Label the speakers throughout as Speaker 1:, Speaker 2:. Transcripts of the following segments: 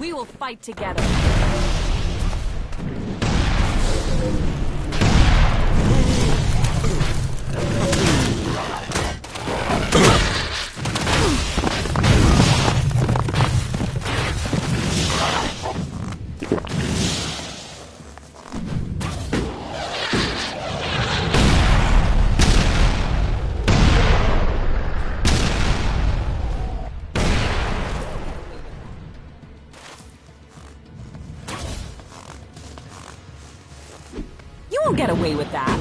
Speaker 1: We will fight together. You won't get away with that.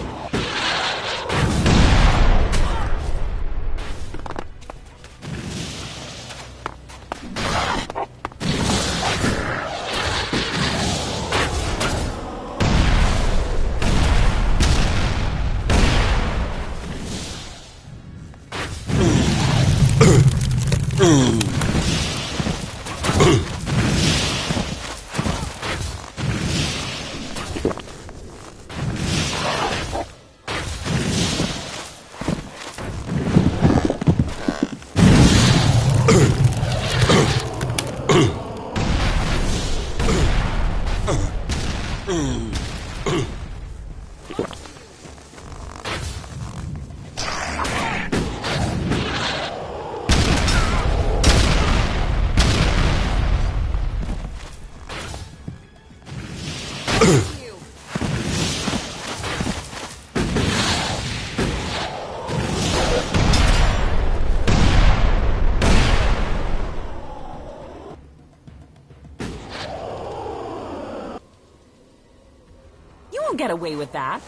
Speaker 1: You won't get away with that.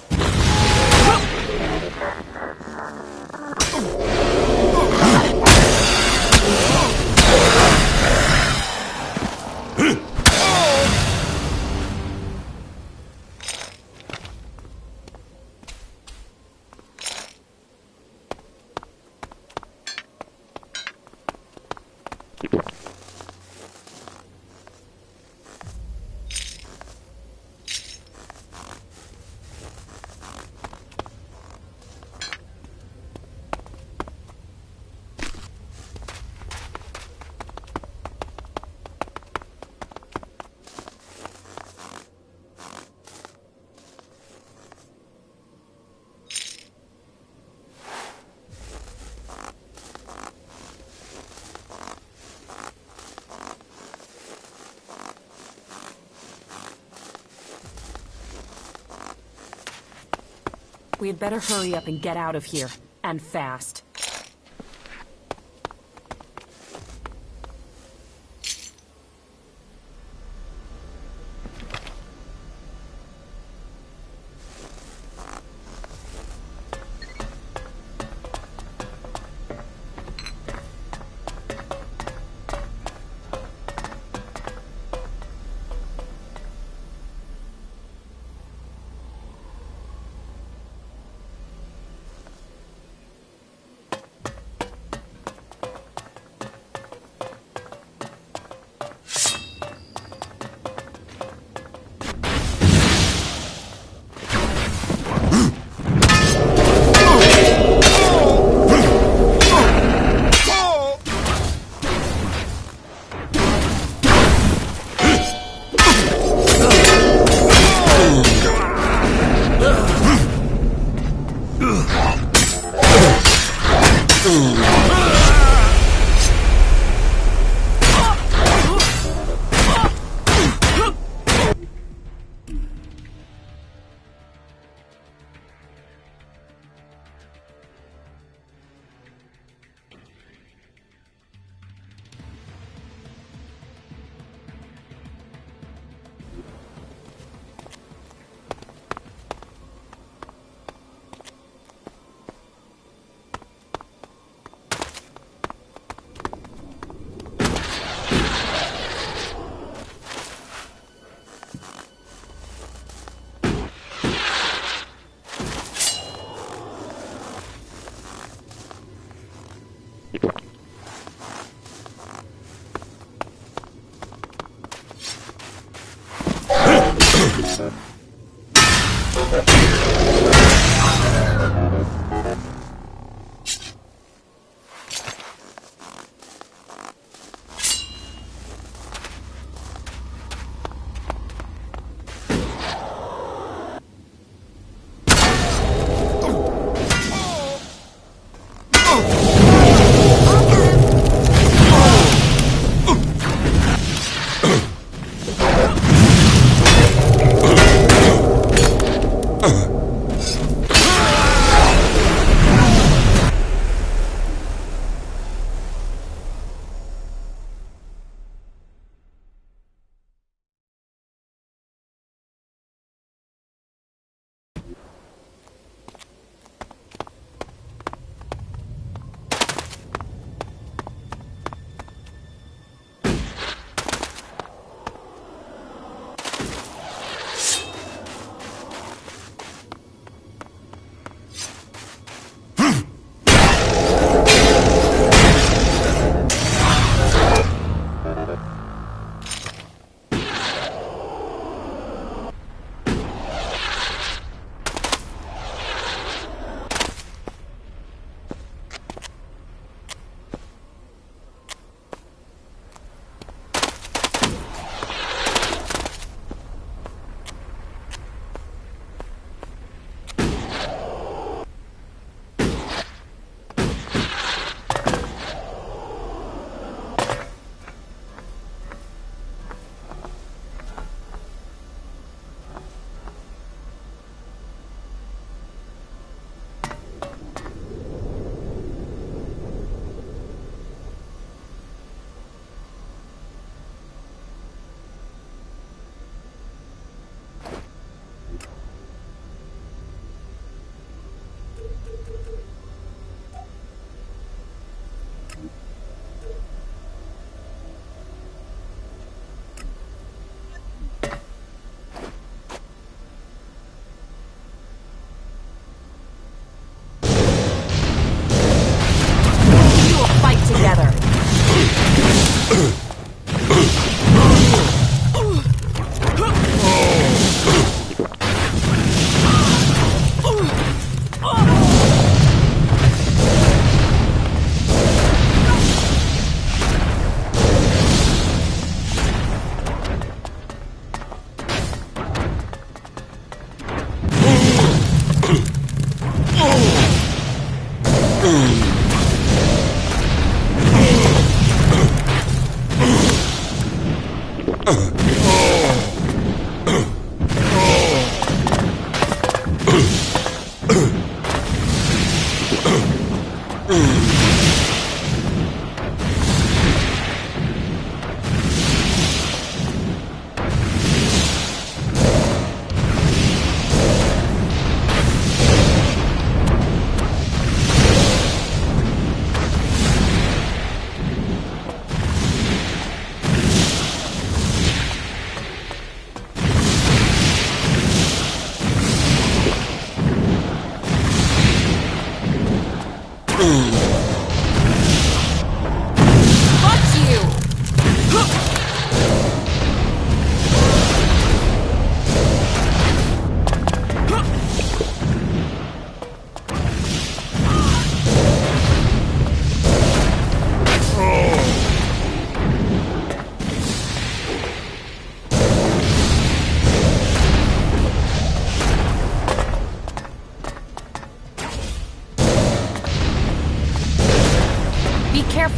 Speaker 1: We had better hurry up and get out of here. And fast.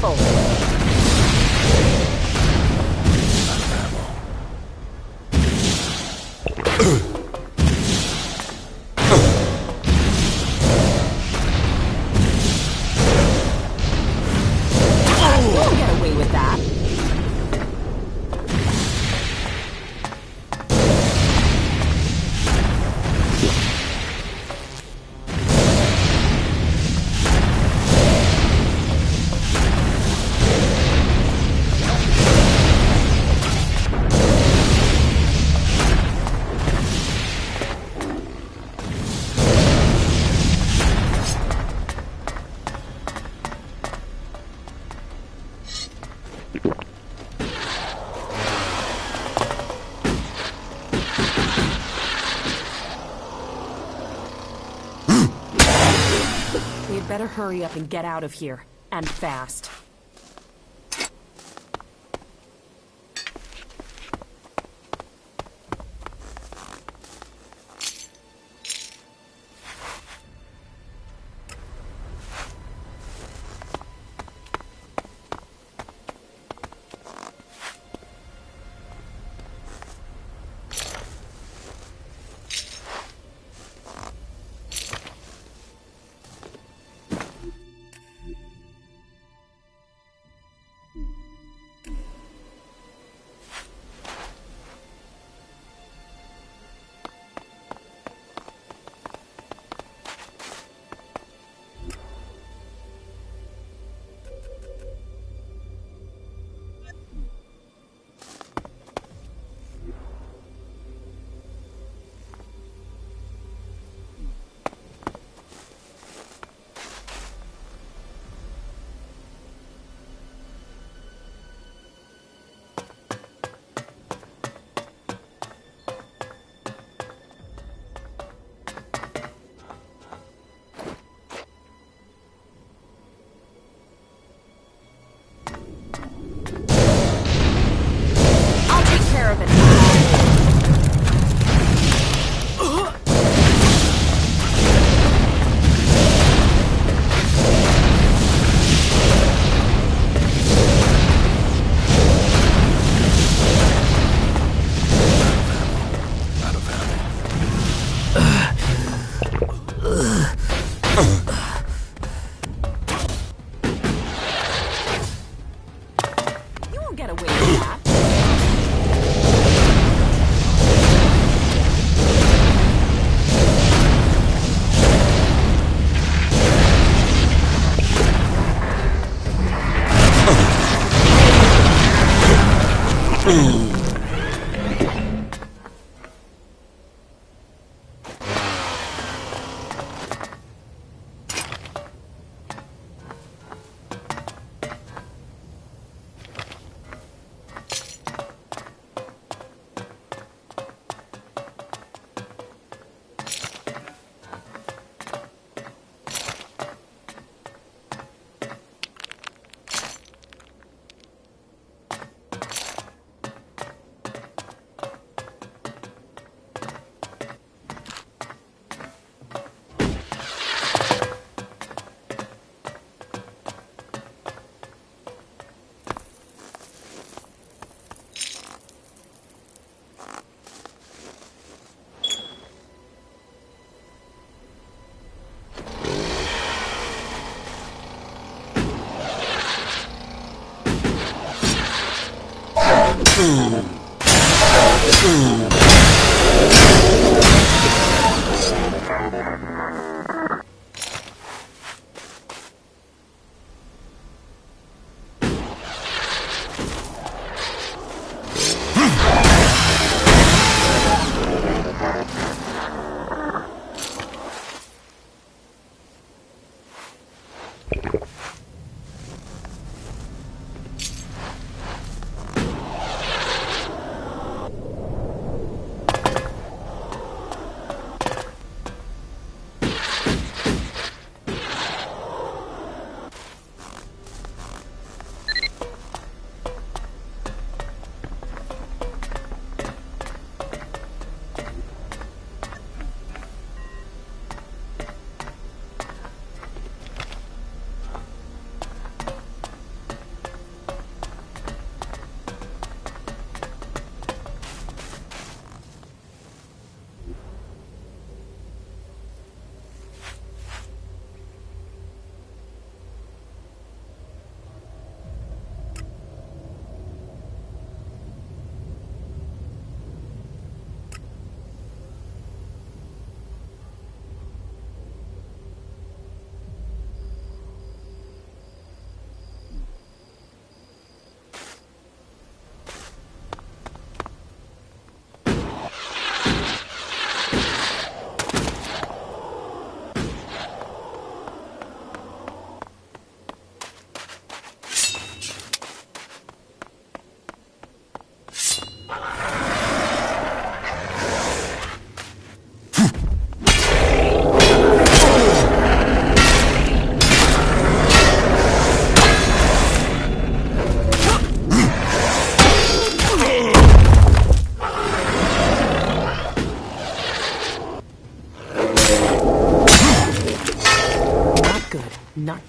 Speaker 1: Careful! You'll get away with that. We'd better hurry up and get out of here. And fast.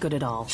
Speaker 1: good at all.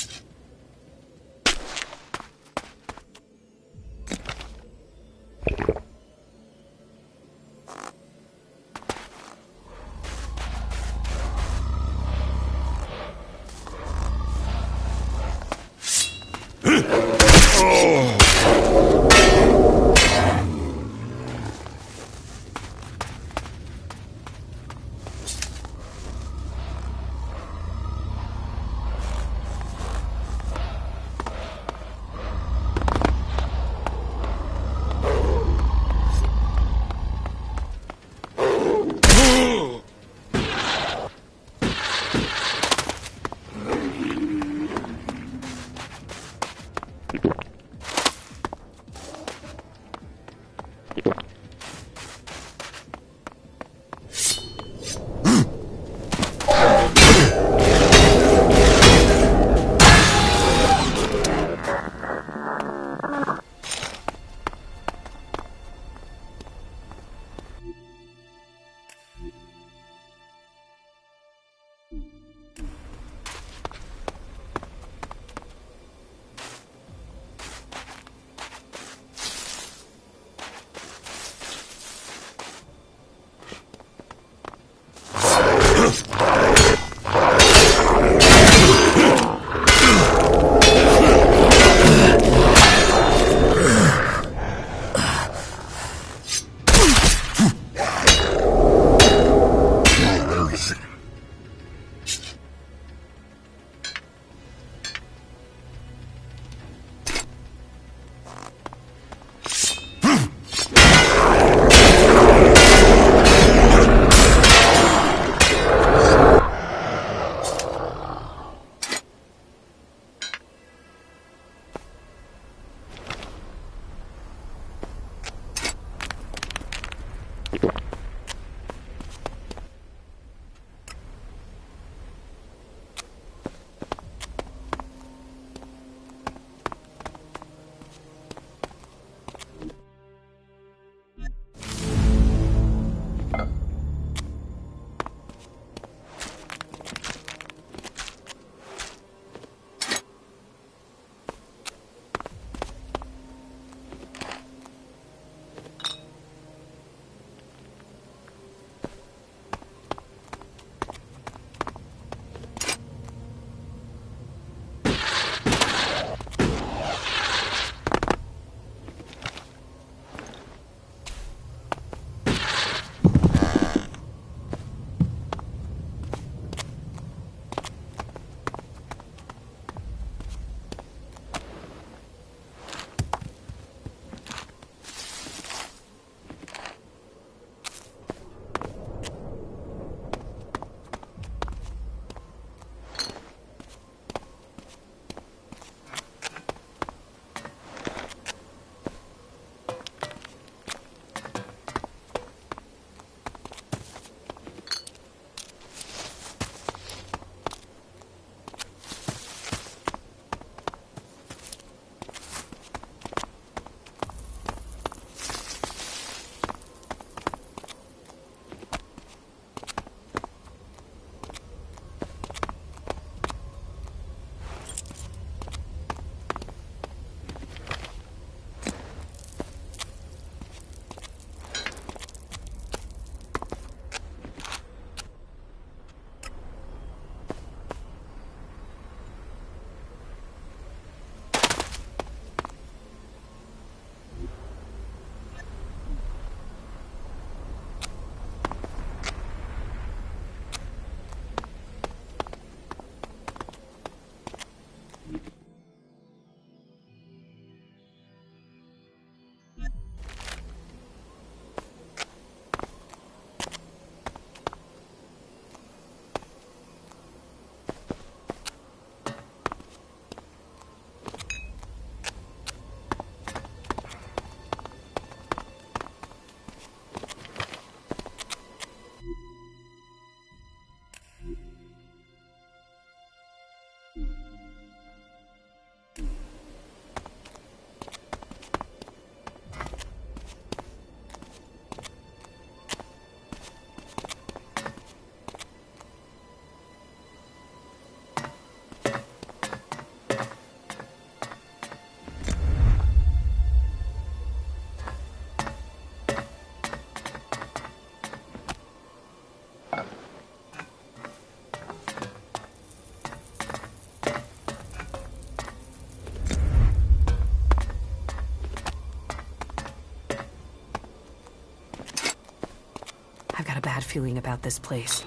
Speaker 1: I've got a bad feeling about this place.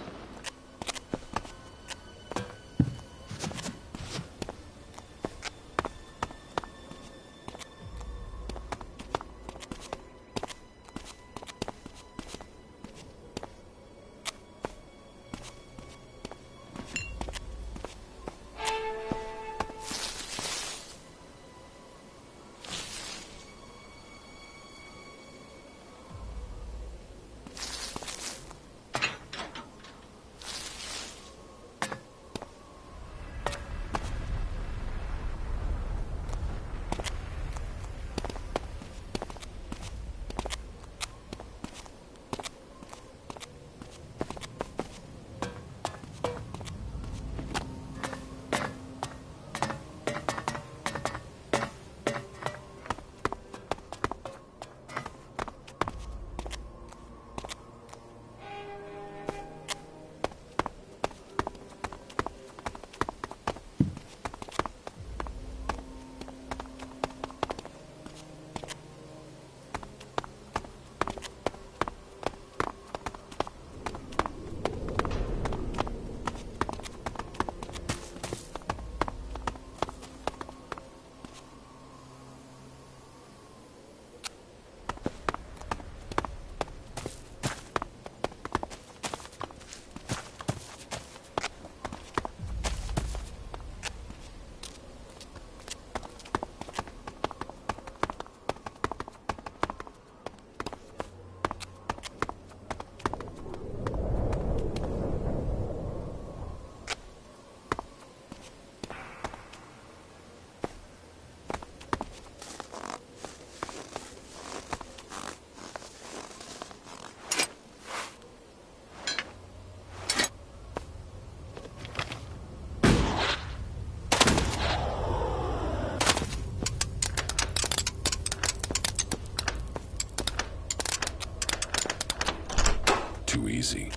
Speaker 2: Too easy.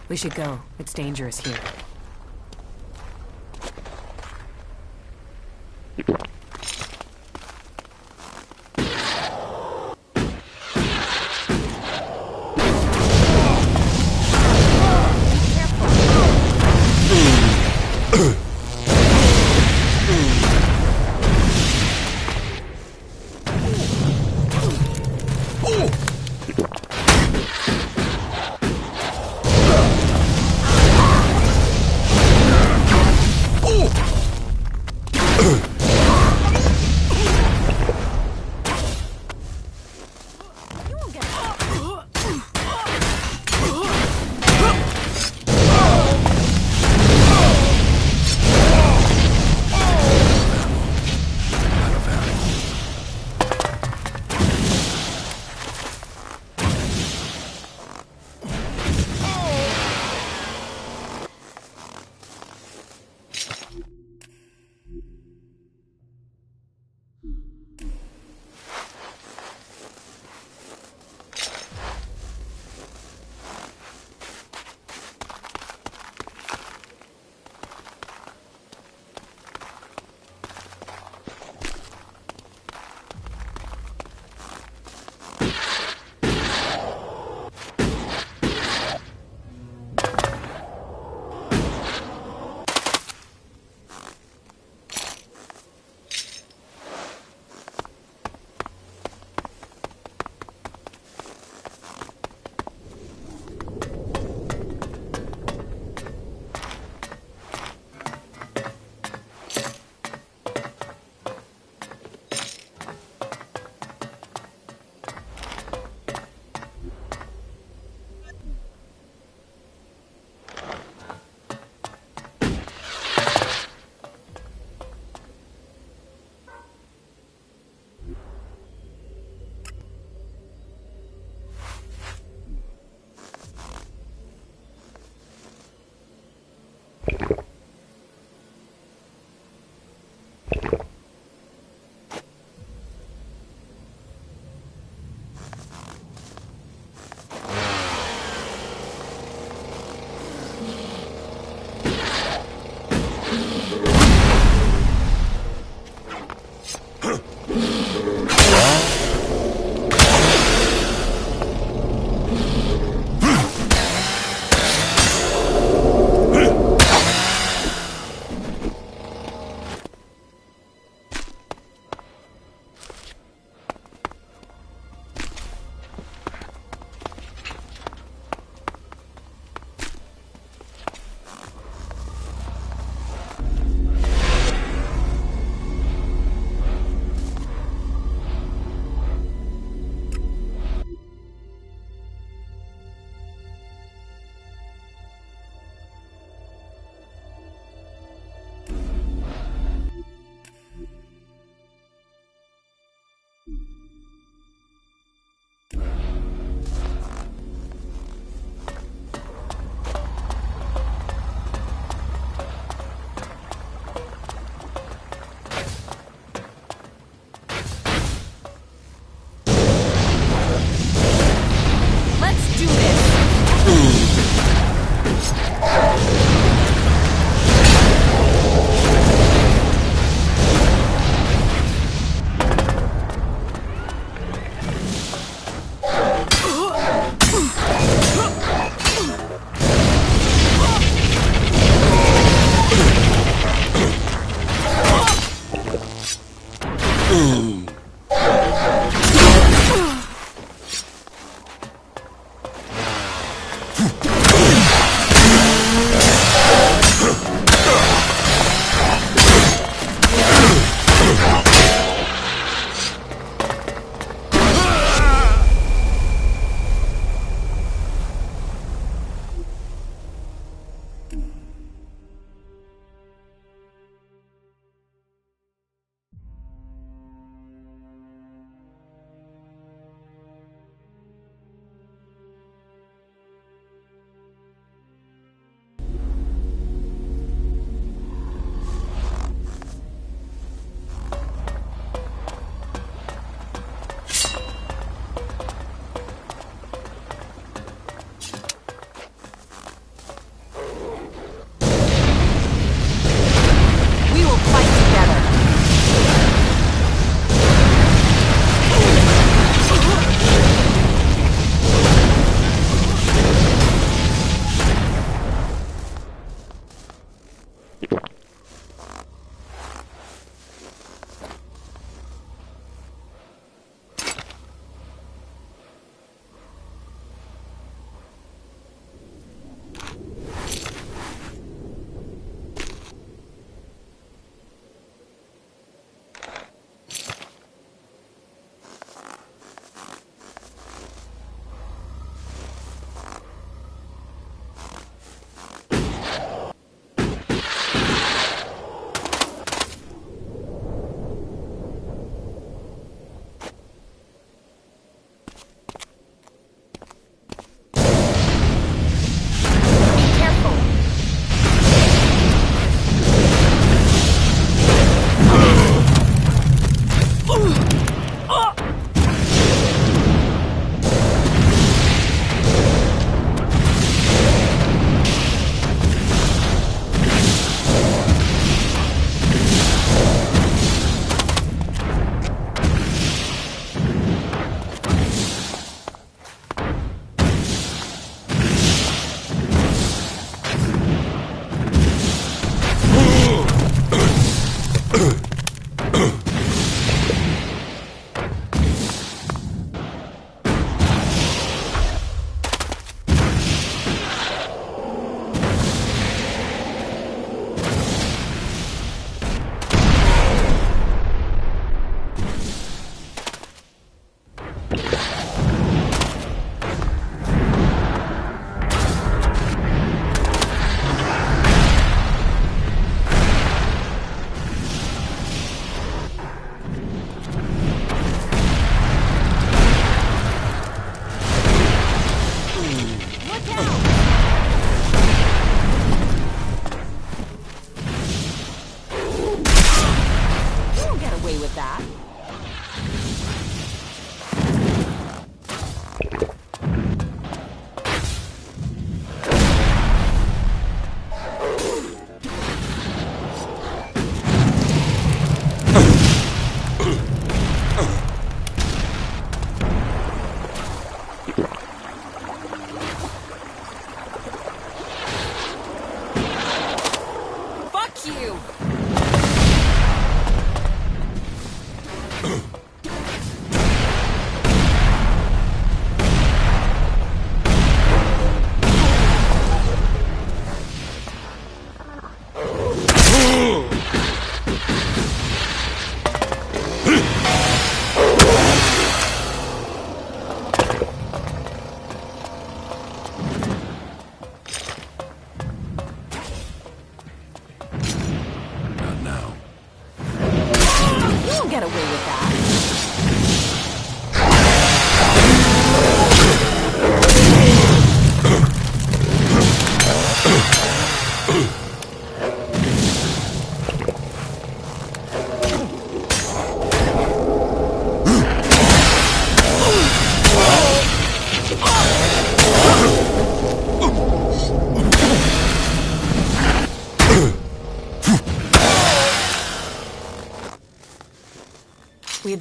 Speaker 1: We should go. It's dangerous here.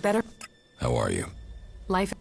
Speaker 1: better...
Speaker 2: How are you?
Speaker 1: Life...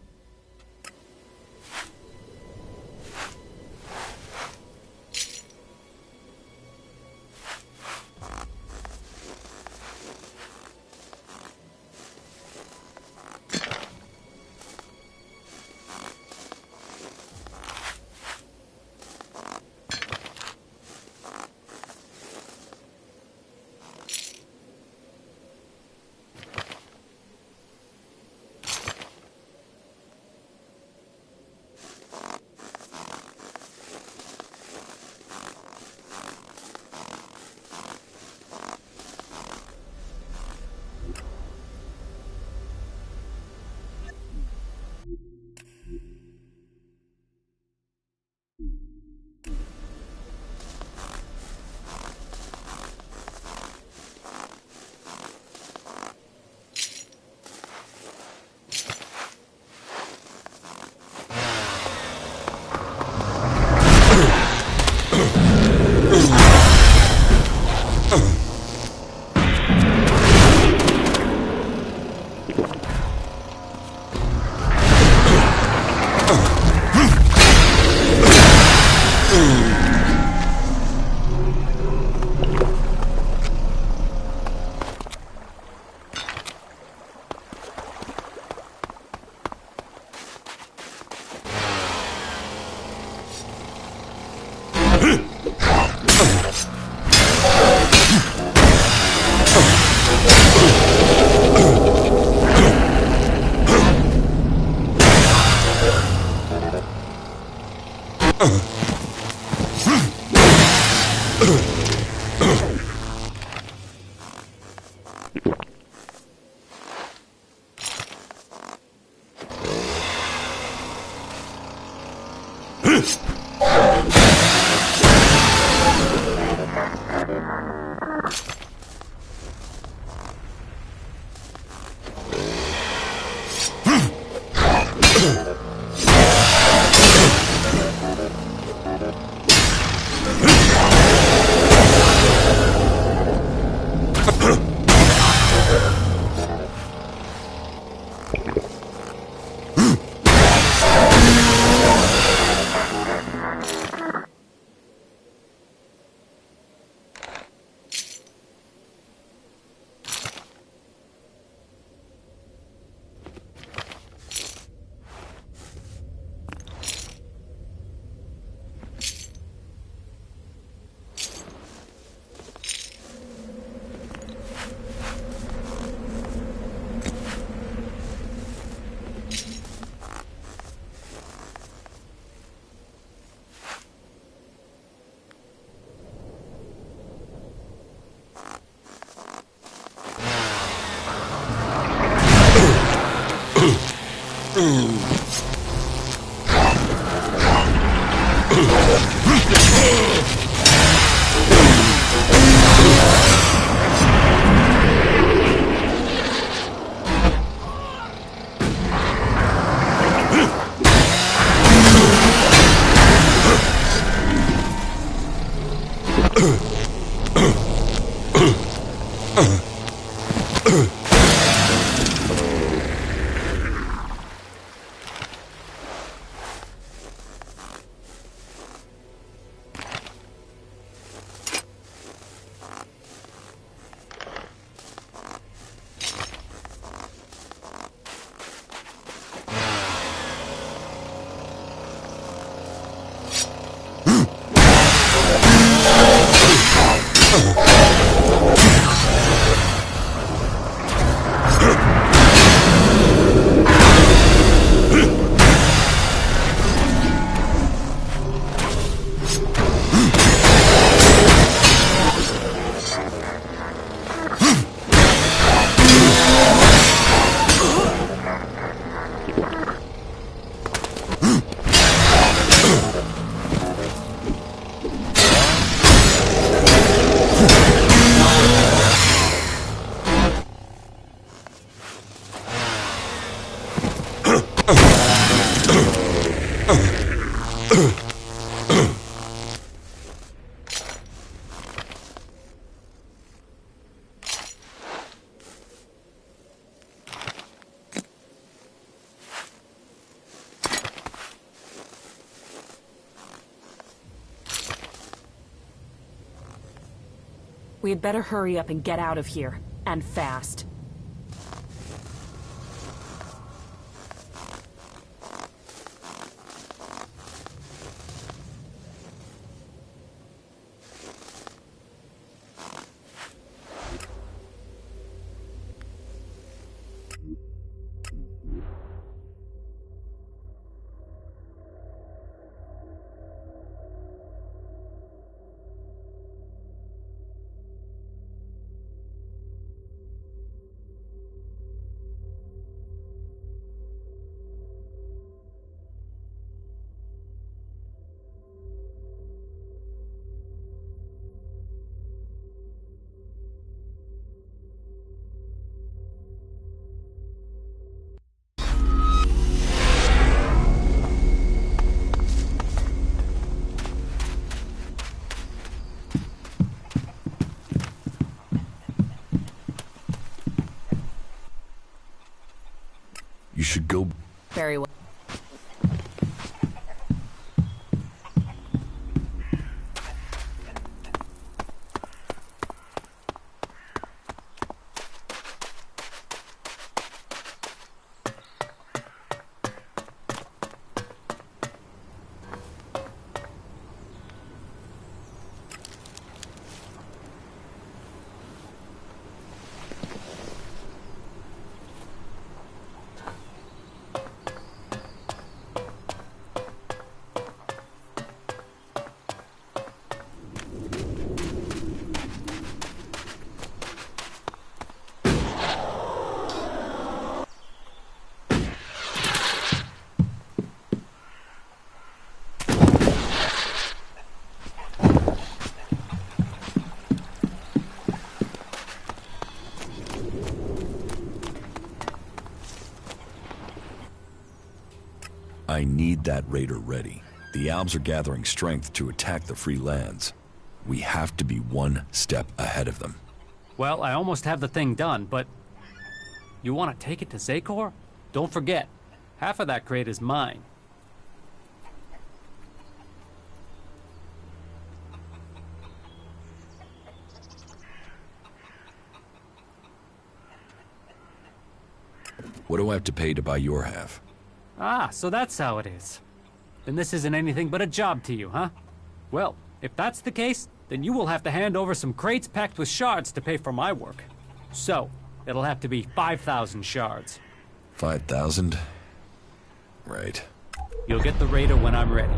Speaker 1: We had better hurry up and get out of here. And fast.
Speaker 2: You should go.
Speaker 1: Very well.
Speaker 2: I need that raider ready. The Albs are gathering strength to attack the free lands. We have to be one step ahead of them.
Speaker 3: Well, I almost have the thing done, but... You want to take it to Zakor? Don't forget, half of that crate is mine.
Speaker 2: What do I have to pay to buy your half?
Speaker 3: Ah, so that's how it is. Then this isn't anything but a job to you, huh? Well, if that's the case, then you will have to hand over some crates packed with shards to pay for my work. So, it'll have to be 5,000 shards.
Speaker 2: 5,000? Right.
Speaker 3: You'll get the raider when I'm ready.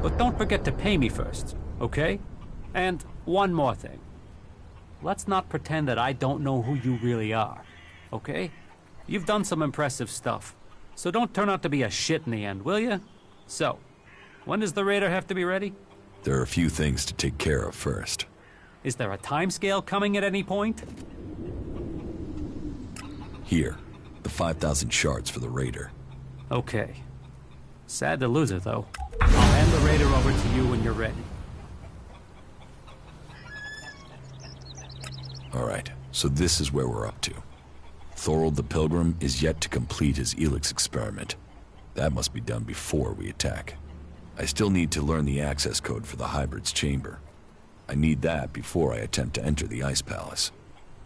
Speaker 3: But don't forget to pay me first, okay? And one more thing. Let's not pretend that I don't know who you really are, okay? You've done some impressive stuff. So don't turn out to be a shit in the end, will ya? So, when does the raider have to be ready?
Speaker 2: There are a few things to take care of first.
Speaker 3: Is there a timescale coming at any point?
Speaker 2: Here, the 5,000 shards for the raider.
Speaker 3: Okay. Sad to lose it, though. I'll hand the raider over to you when you're ready.
Speaker 2: Alright, so this is where we're up to. Thorold the Pilgrim is yet to complete his ELEX experiment. That must be done before we attack. I still need to learn the access code for the hybrid's chamber. I need that before I attempt to enter the Ice Palace.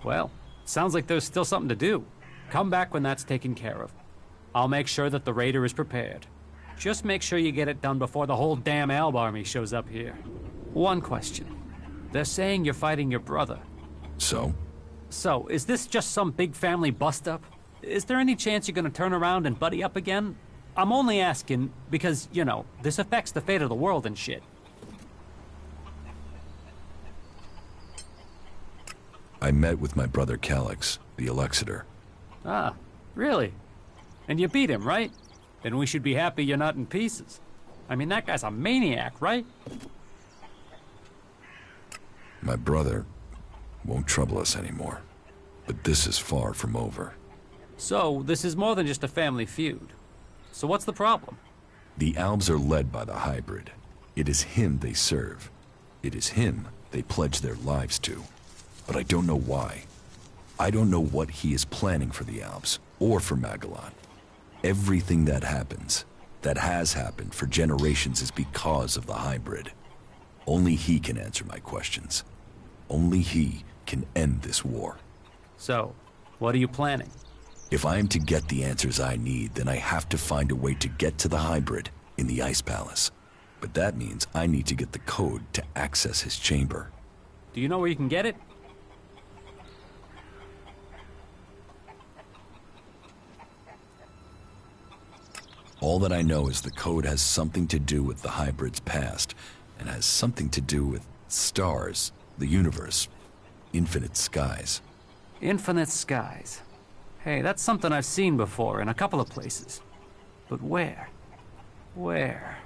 Speaker 3: Well, sounds like there's still something to do. Come back when that's taken care of. I'll make sure that the raider is prepared. Just make sure you get it done before the whole damn Alb army shows up here. One question. They're saying you're fighting your brother.
Speaker 2: So?
Speaker 3: So, is this just some big family bust-up? Is there any chance you're gonna turn around and buddy up again? I'm only asking because, you know, this affects the fate of the world and shit.
Speaker 2: I met with my brother Calyx, the Elexiter.
Speaker 3: Ah, really? And you beat him, right? Then we should be happy you're not in pieces. I mean, that guy's a maniac, right?
Speaker 2: My brother won't trouble us anymore. But this is far from over.
Speaker 3: So, this is more than just a family feud. So what's the problem?
Speaker 2: The Albs are led by the hybrid. It is him they serve. It is him they pledge their lives to. But I don't know why. I don't know what he is planning for the Albs, or for Magellan. Everything that happens, that has happened for generations, is because of the hybrid. Only he can answer my questions. Only he can end this war.
Speaker 3: So, what are you planning?
Speaker 2: If I am to get the answers I need, then I have to find a way to get to the hybrid in the Ice Palace. But that means I need to get the code to access his chamber.
Speaker 3: Do you know where you can get it?
Speaker 2: All that I know is the code has something to do with the hybrid's past, and has something to do with stars, the universe, infinite skies.
Speaker 3: Infinite skies. Hey, that's something I've seen before in a couple of places. But where? Where?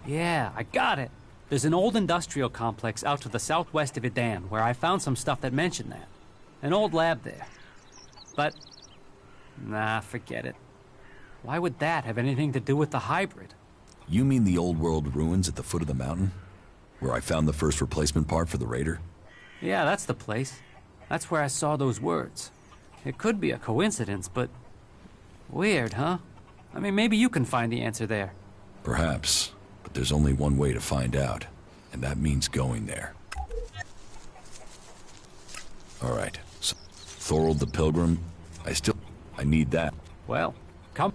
Speaker 3: Yeah, I got it. There's an old industrial complex out to the southwest of Idan where I found some stuff that mentioned that. An old lab there. But, nah, forget it. Why would that have anything to do with the hybrid?
Speaker 2: You mean the old world ruins at the foot of the mountain? Where I found the first replacement part for the Raider?
Speaker 3: Yeah, that's the place. That's where I saw those words. It could be a coincidence, but... weird, huh? I mean, maybe you can find the answer there.
Speaker 2: Perhaps, but there's only one way to find out, and that means going there. Alright, so Thorold the Pilgrim, I need that.
Speaker 3: Well, come...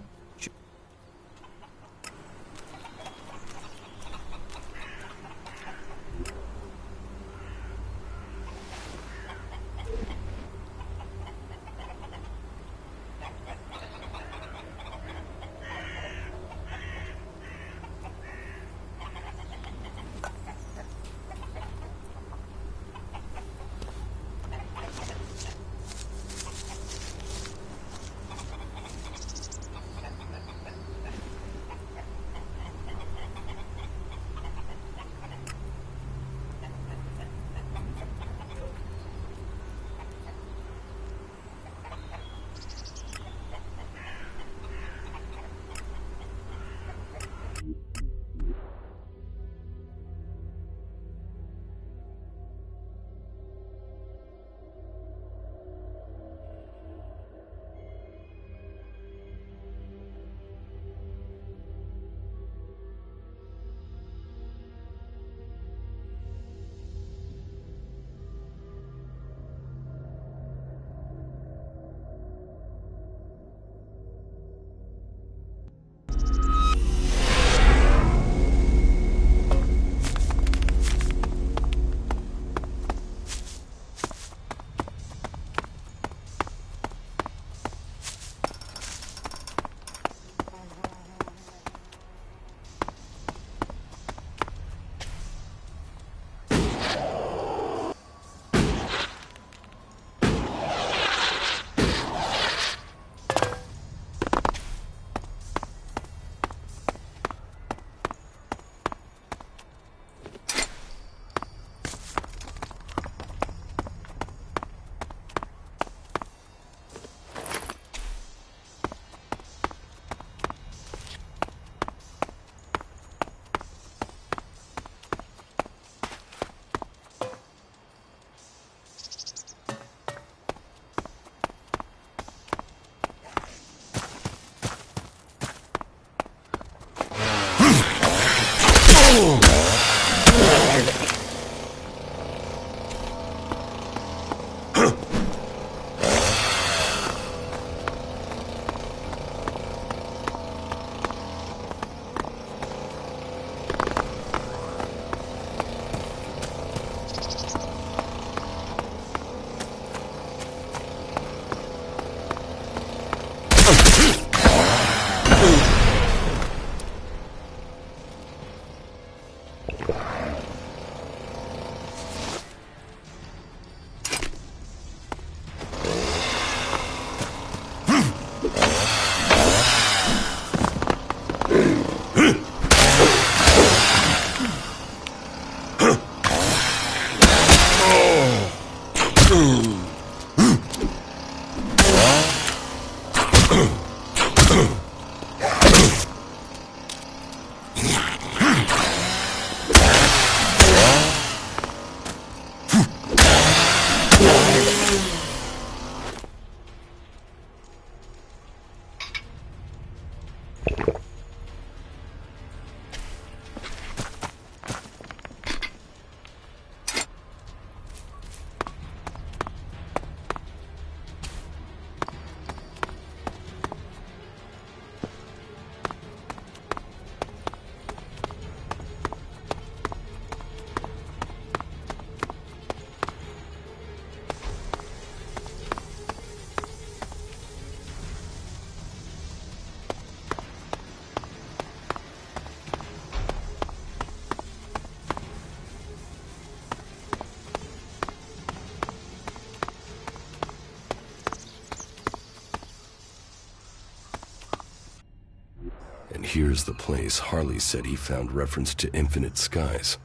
Speaker 4: here's the place Harley said he found reference to Infinite Skies,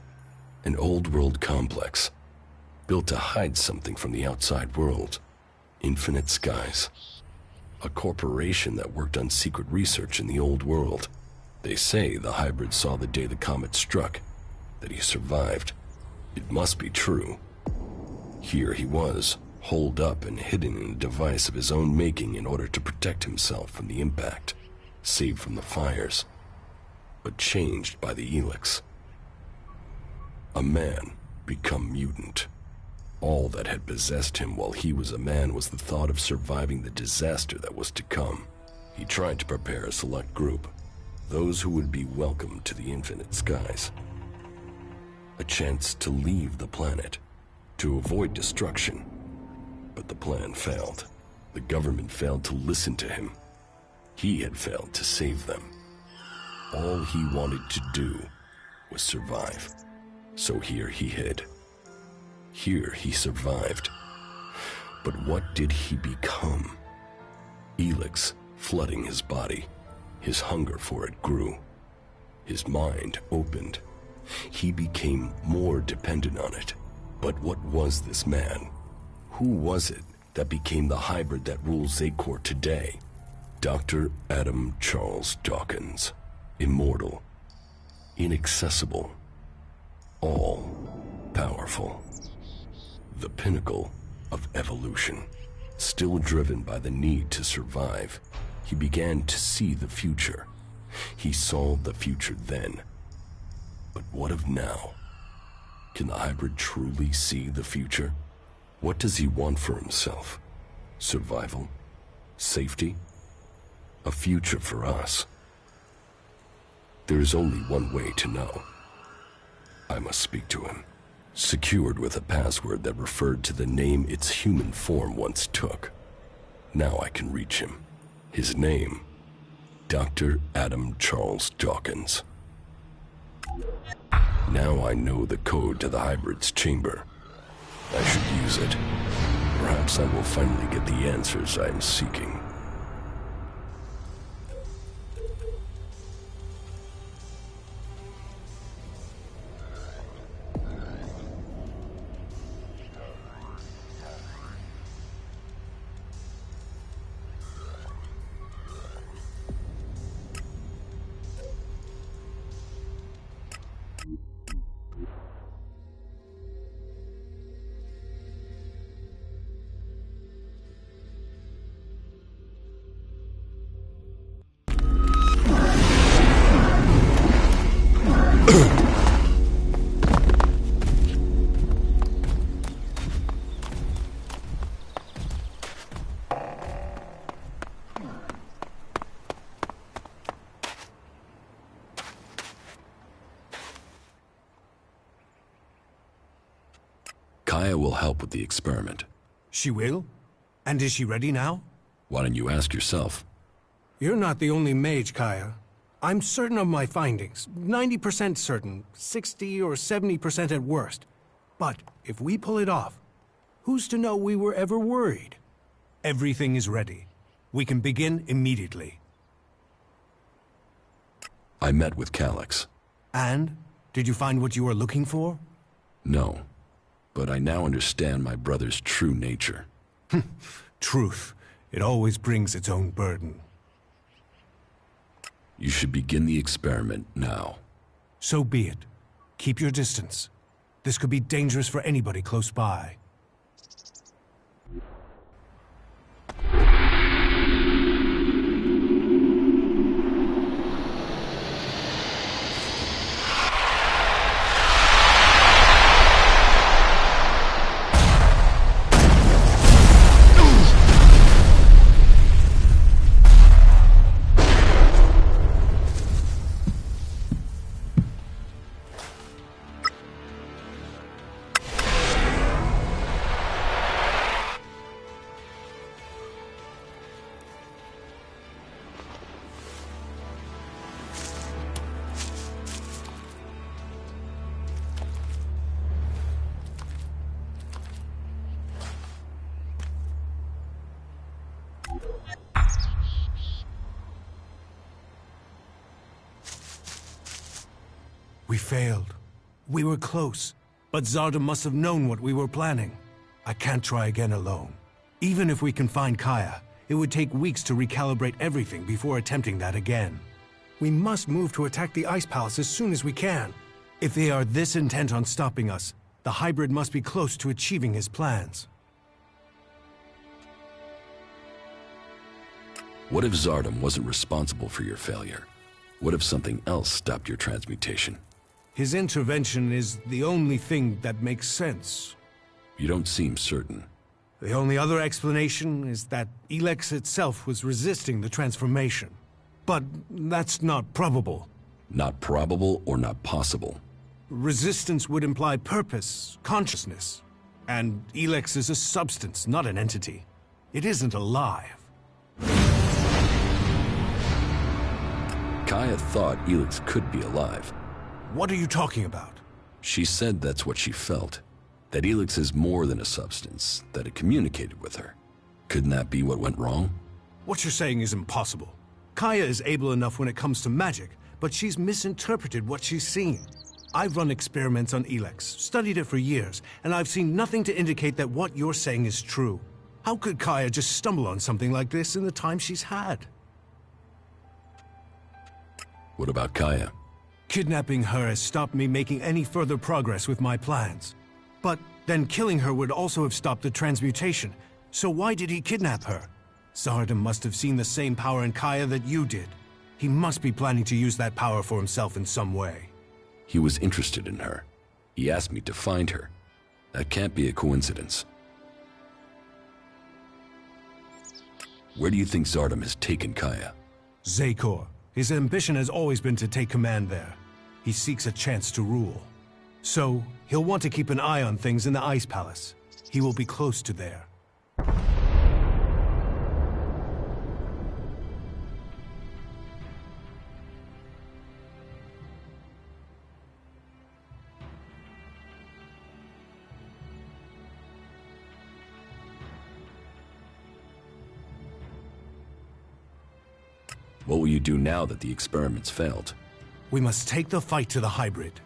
Speaker 4: an old world complex built to hide something from the outside world. Infinite Skies, a corporation that worked on secret research in the old world. They say the hybrid saw the day the comet struck, that he survived. It must be true. Here he was, holed up and hidden in a device of his own making in order to protect himself from the impact, saved from the fires, but changed by the ELEX. A man become mutant. All that had possessed him while he was a man was the thought of surviving the disaster that was to come. He tried to prepare a select group, those who would be welcomed to the Infinite Skies. A chance to leave the planet, to avoid destruction. But the plan failed. The government failed to listen to him. He had failed to save them. All he wanted to do was survive. So here he hid. Here he survived. But what did he become? ELEX flooding his body. His hunger for it grew. His mind opened. He became more dependent on it. But what was this man? Who was it that became the hybrid that rules Zacor today? Dr. Adam Charles Dawkins. Immortal. Inaccessible. All-powerful. The pinnacle of evolution. Still driven by the need to survive, he began to see the future. He saw the future then. But what of now? Can the hybrid truly see the future? What does he want for himself? Survival? Safety? A future for us? There is only one way to know. I must speak to him. Secured with a password that referred to the name its human form once took. Now I can reach him. His name, Dr. Adam Charles Dawkins. Now I know the code to the hybrid's chamber. I should use it. Perhaps I will finally get the answers I am seeking.
Speaker 2: Kaya will help with the experiment.
Speaker 5: She will? And is she ready now?
Speaker 2: Why don't you ask yourself?
Speaker 5: You're not the only mage, Kaya. I'm certain of my findings. 90% certain. 60 or 70% at worst. But if we pull it off, who's to know we were ever worried? Everything is ready. We can begin immediately.
Speaker 2: I met with Calyx.
Speaker 5: And? Did you find what you were looking for?
Speaker 2: No. But I now understand my brother's true nature.
Speaker 5: Truth. It always brings its own burden.
Speaker 2: You should begin the experiment now.
Speaker 5: So be it. Keep your distance. This could be dangerous for anybody close by. We failed. We were close, but Zardom must have known what we were planning. I can't try again alone. Even if we can find Kaya, it would take weeks to recalibrate everything before attempting that again. We must move to attack the Ice Palace as soon as we can. If they are this intent on stopping us, the hybrid must be close to achieving his plans.
Speaker 2: What if Zardom wasn't responsible for your failure? What if something else stopped your transmutation?
Speaker 5: His intervention is the only thing that makes sense.
Speaker 2: You don't seem certain.
Speaker 5: The only other explanation is that ELEX itself was resisting the transformation. But that's not probable.
Speaker 2: Not probable or not possible?
Speaker 5: Resistance would imply purpose, consciousness. And ELEX is a substance, not an entity. It isn't alive.
Speaker 2: Kaya thought ELEX could be alive.
Speaker 5: What are you talking about?
Speaker 2: She said that's what she felt. That ELEX is more than a substance, that it communicated with her. Couldn't that be what went wrong?
Speaker 5: What you're saying is impossible. Kaya is able enough when it comes to magic, but she's misinterpreted what she's seen. I've run experiments on ELEX, studied it for years, and I've seen nothing to indicate that what you're saying is true. How could Kaya just stumble on something like this in the time she's had?
Speaker 2: What about Kaya?
Speaker 5: Kidnapping her has stopped me making any further progress with my plans. But then killing her would also have stopped the transmutation. So why did he kidnap her? Zardom must have seen the same power in Kaya that you did. He must be planning to use that power for himself in some way.
Speaker 2: He was interested in her. He asked me to find her. That can't be a coincidence. Where do you think Zardom has taken Kaya?
Speaker 5: Zekor. His ambition has always been to take command there. He seeks a chance to rule. So, he'll want to keep an eye on things in the Ice Palace. He will be close to there.
Speaker 2: What will you do now that the experiments failed?
Speaker 5: We must take the fight to the hybrid.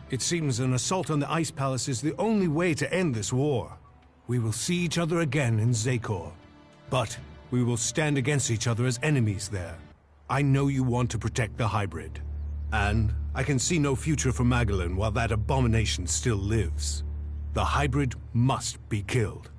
Speaker 5: It seems an assault on the Ice Palace is the only way to end this war. We will see each other again in Zekor. But we will stand against each other as enemies there. I know you want to protect the hybrid. And I can see no future for Magdalene while that abomination still lives. The hybrid must be killed.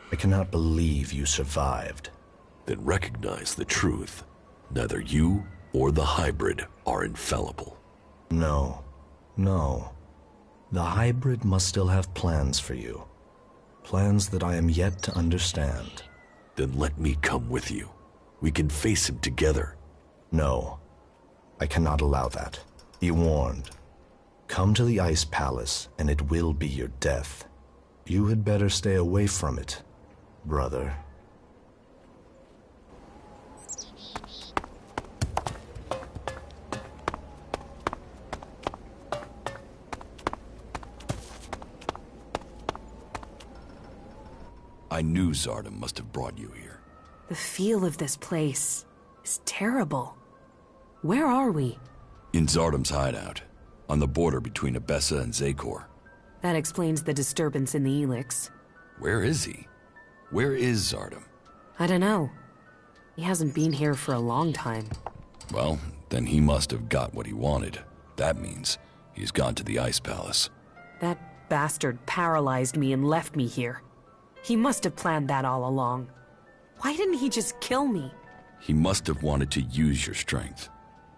Speaker 6: I cannot believe you survived.
Speaker 4: Then recognize the truth. Neither you or the hybrid are infallible.
Speaker 6: No. No. The hybrid must still have plans for you. Plans that I am yet to understand.
Speaker 4: Then let me come with you. We can face him together.
Speaker 6: No. I cannot allow that. Be warned. Come to the Ice Palace, and it will be your death. You had better stay away from it, brother.
Speaker 2: I knew Zardom must have brought you here.
Speaker 1: The feel of this place is terrible. Where are we?
Speaker 2: In Zardom's hideout, on the border between Abessa and Zekor.
Speaker 1: That explains the disturbance in the ELEX.
Speaker 2: Where is he? Where is Zardom?
Speaker 1: I don't know. He hasn't been here for a long time.
Speaker 2: Well, Then he must have got what he wanted. That means he's gone to the Ice Palace.
Speaker 1: That bastard paralyzed me and left me here. He must have planned that all along. Why didn't he just kill me?
Speaker 2: He must have wanted to use your strength.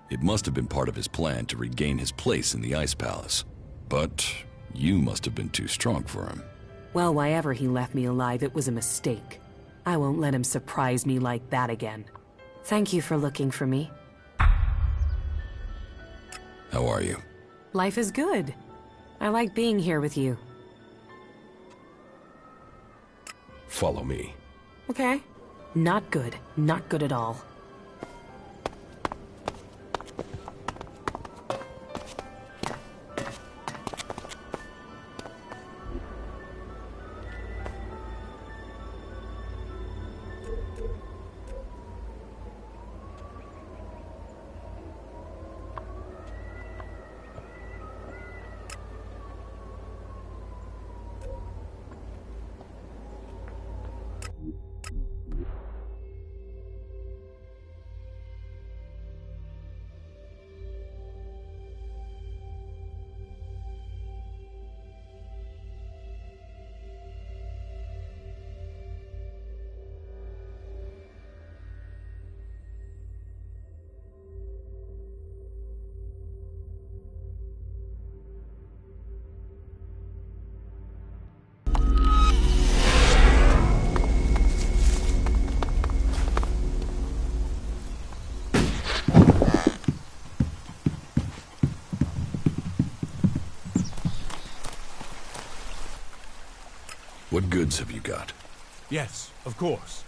Speaker 2: It must have been part of his plan to regain his place in the Ice Palace. But you must have been too strong for him.
Speaker 1: Well, why ever he left me alive, it was a mistake. I won't let him surprise me like that again. Thank you for looking for me.
Speaker 2: How are you?
Speaker 1: Life is good. I like being here with you.
Speaker 4: Follow me.
Speaker 1: Okay. Not good. Not good at all.
Speaker 2: What goods have you got?
Speaker 5: Yes, of course.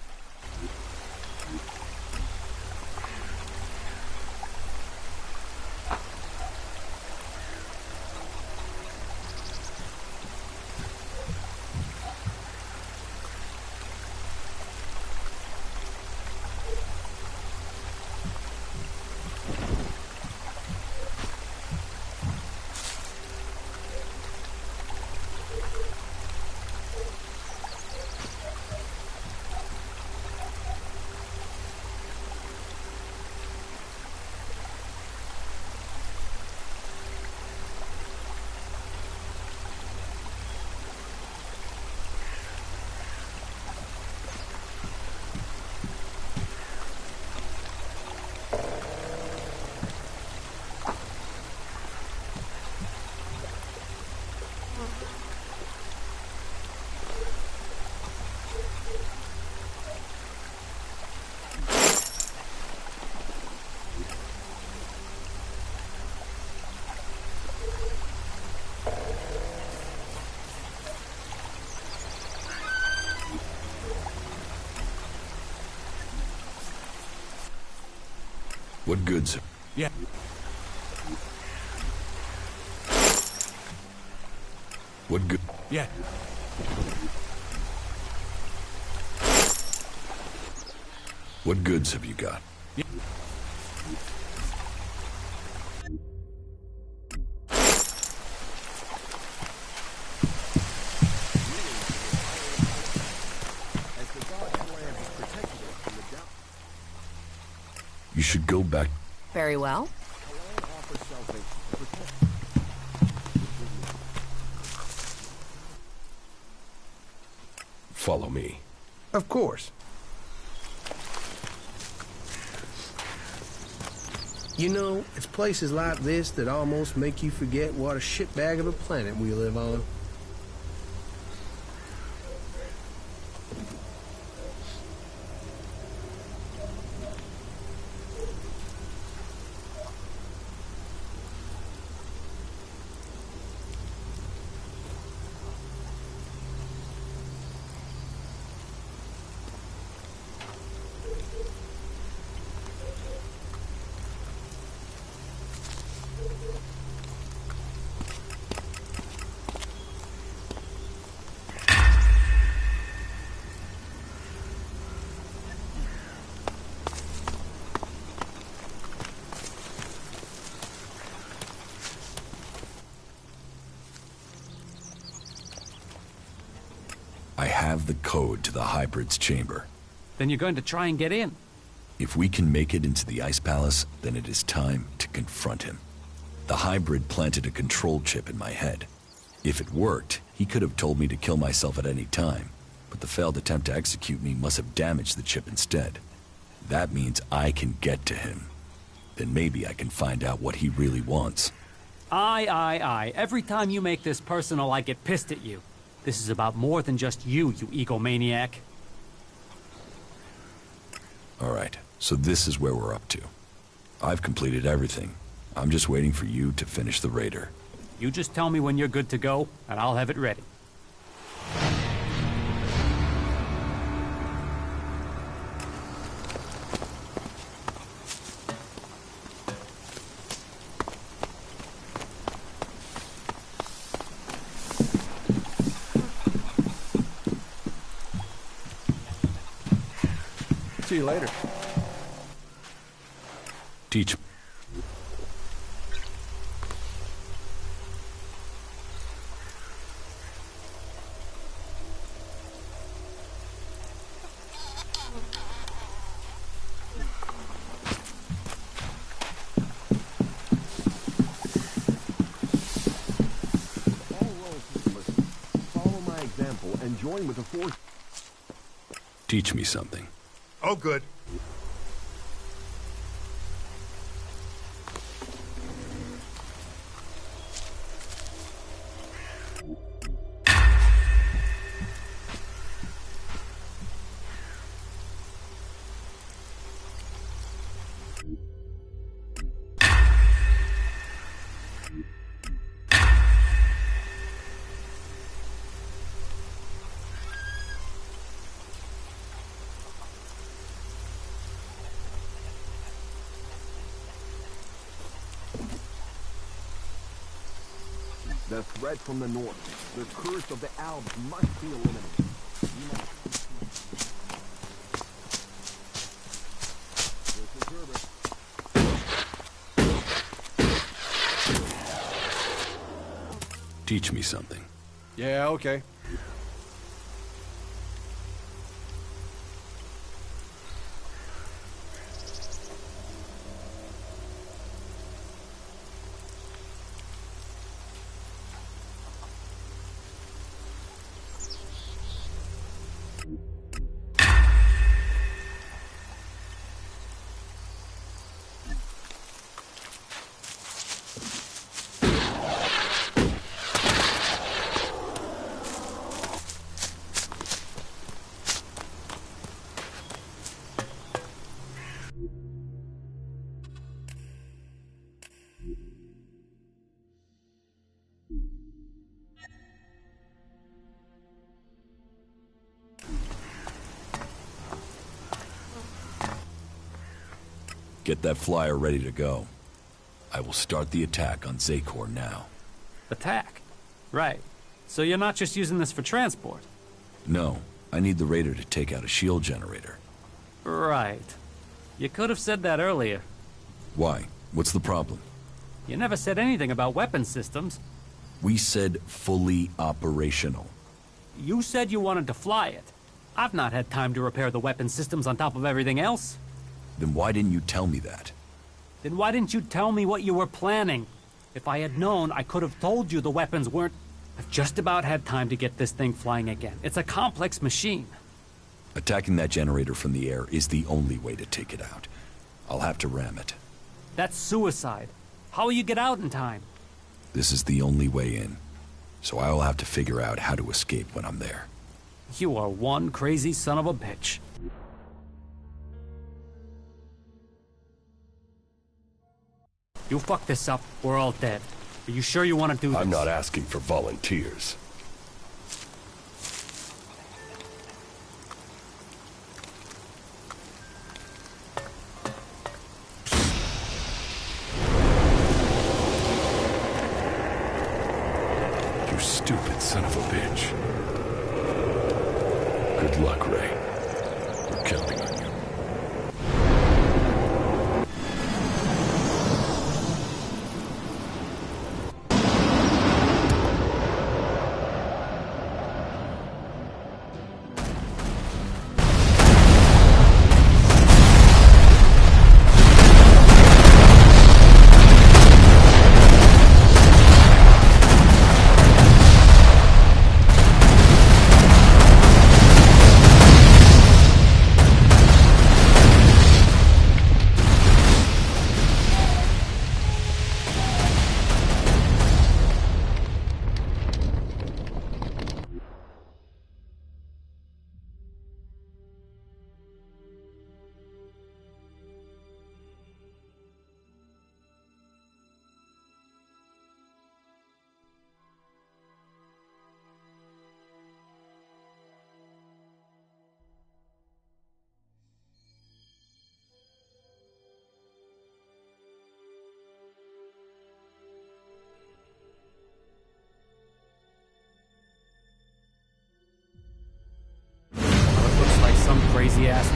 Speaker 2: What goods?
Speaker 5: Yeah.
Speaker 2: What good?
Speaker 5: Yeah.
Speaker 2: What goods have you got?
Speaker 5: Yeah.
Speaker 2: You should go back.
Speaker 1: Very well.
Speaker 4: Follow me.
Speaker 7: Of course. You know, it's places like this that almost make you forget what a shitbag of a planet we live on.
Speaker 2: I have the code to the hybrid's chamber.
Speaker 3: Then you're going to try and get in.
Speaker 2: If we can make it into the Ice Palace, then it is time to confront him. The hybrid planted a control chip in my head. If it worked, he could have told me to kill myself at any time, but the failed attempt to execute me must have damaged the chip instead. That means I can get to him. Then maybe I can find out what he really wants.
Speaker 3: Aye. Every time you make this personal, I get pissed at you. This is about more than just you egomaniac.
Speaker 2: Alright, so this is where we're up to. I've completed everything. I'm just waiting for you to finish the raider.
Speaker 3: You just tell me when you're good to go, and I'll have it ready.
Speaker 8: See you later.
Speaker 2: Teach.
Speaker 8: Follow my example and join with the force.
Speaker 2: Teach me something.
Speaker 8: Oh, good. The threat from the north, the curse of the Alps must be eliminated.
Speaker 2: Teach me something.
Speaker 8: Yeah, okay.
Speaker 2: Get that flyer ready to go. I will start the attack on Zakor now.
Speaker 3: Attack? Right. So you're not just using this for transport?
Speaker 2: No, I need the raider to take out a shield generator.
Speaker 3: Right. You could have said that earlier.
Speaker 2: Why? What's the problem?
Speaker 3: You never said anything about weapon systems.
Speaker 2: We said fully operational.
Speaker 3: You said you wanted to fly it. I've not had time to repair the weapon systems on top of everything else.
Speaker 2: Then why didn't you tell me that?
Speaker 3: Then why didn't you tell me what you were planning? If I had known, I could have told you the weapons weren't... I've just about had time to get this thing flying again. It's a complex machine.
Speaker 2: Attacking that generator from the air is the only way to take it out. I'll have to ram it.
Speaker 3: That's suicide. How will you get out in time?
Speaker 2: This is the only way in. So I will have to figure out how to escape when I'm there.
Speaker 3: You are one crazy son of a bitch. You fuck this up, we're all dead. Are you sure you want to do this?
Speaker 4: I'm not asking for volunteers. You stupid son of a bitch. Good luck, Ray. We're counting on you.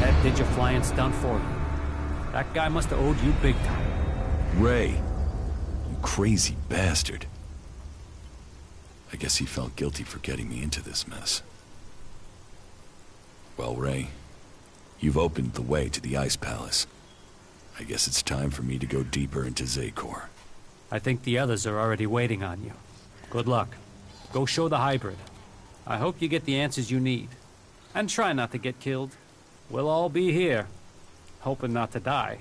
Speaker 3: Ted did your flying stunt for you. That guy must have owed you big time.
Speaker 2: Ray, you crazy bastard. I guess he felt guilty for getting me into this mess. Well, Ray, you've opened the way to the Ice Palace. I guess it's time for me to go deeper into Zakor.
Speaker 3: I think the others are already waiting on you. Good luck. Go show the hybrid. I hope you get the answers you need. And try not to get killed. We'll all be here, hoping not to die.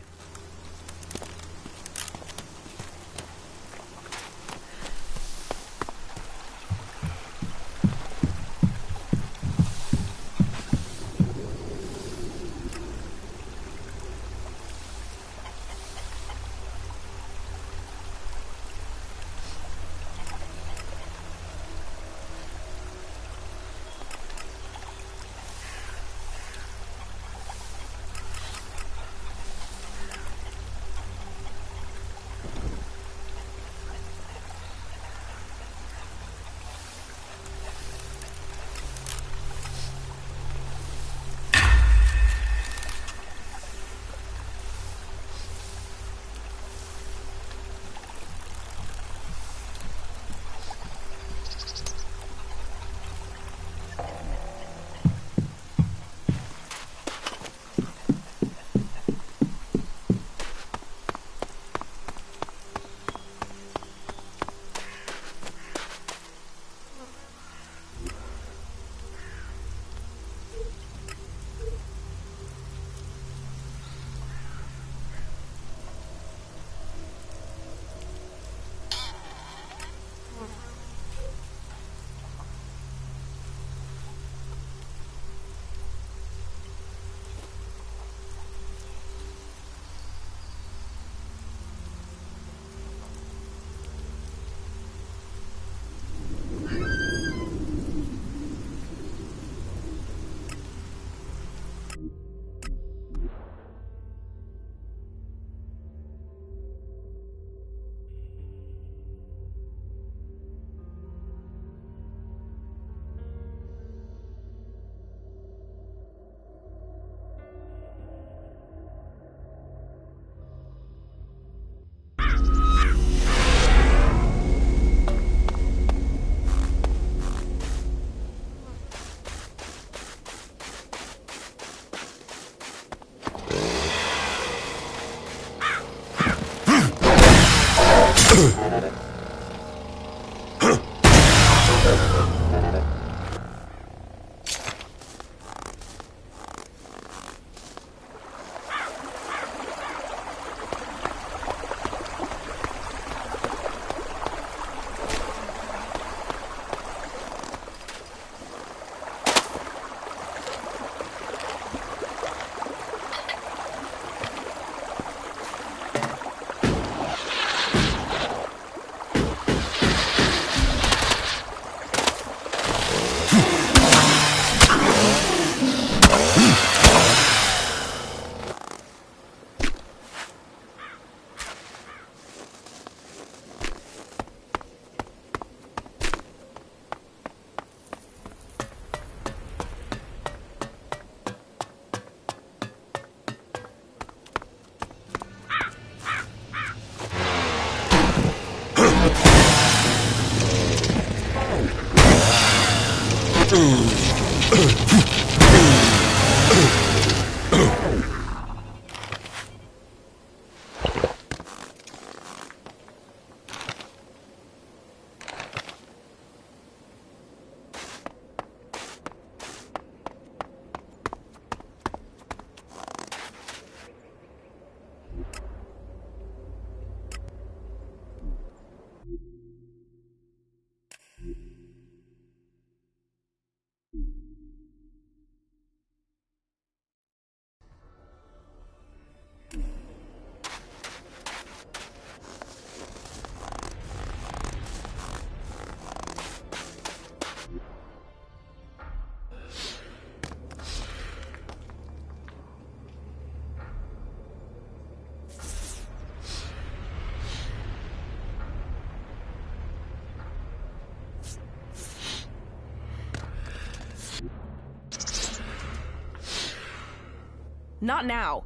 Speaker 9: Not now.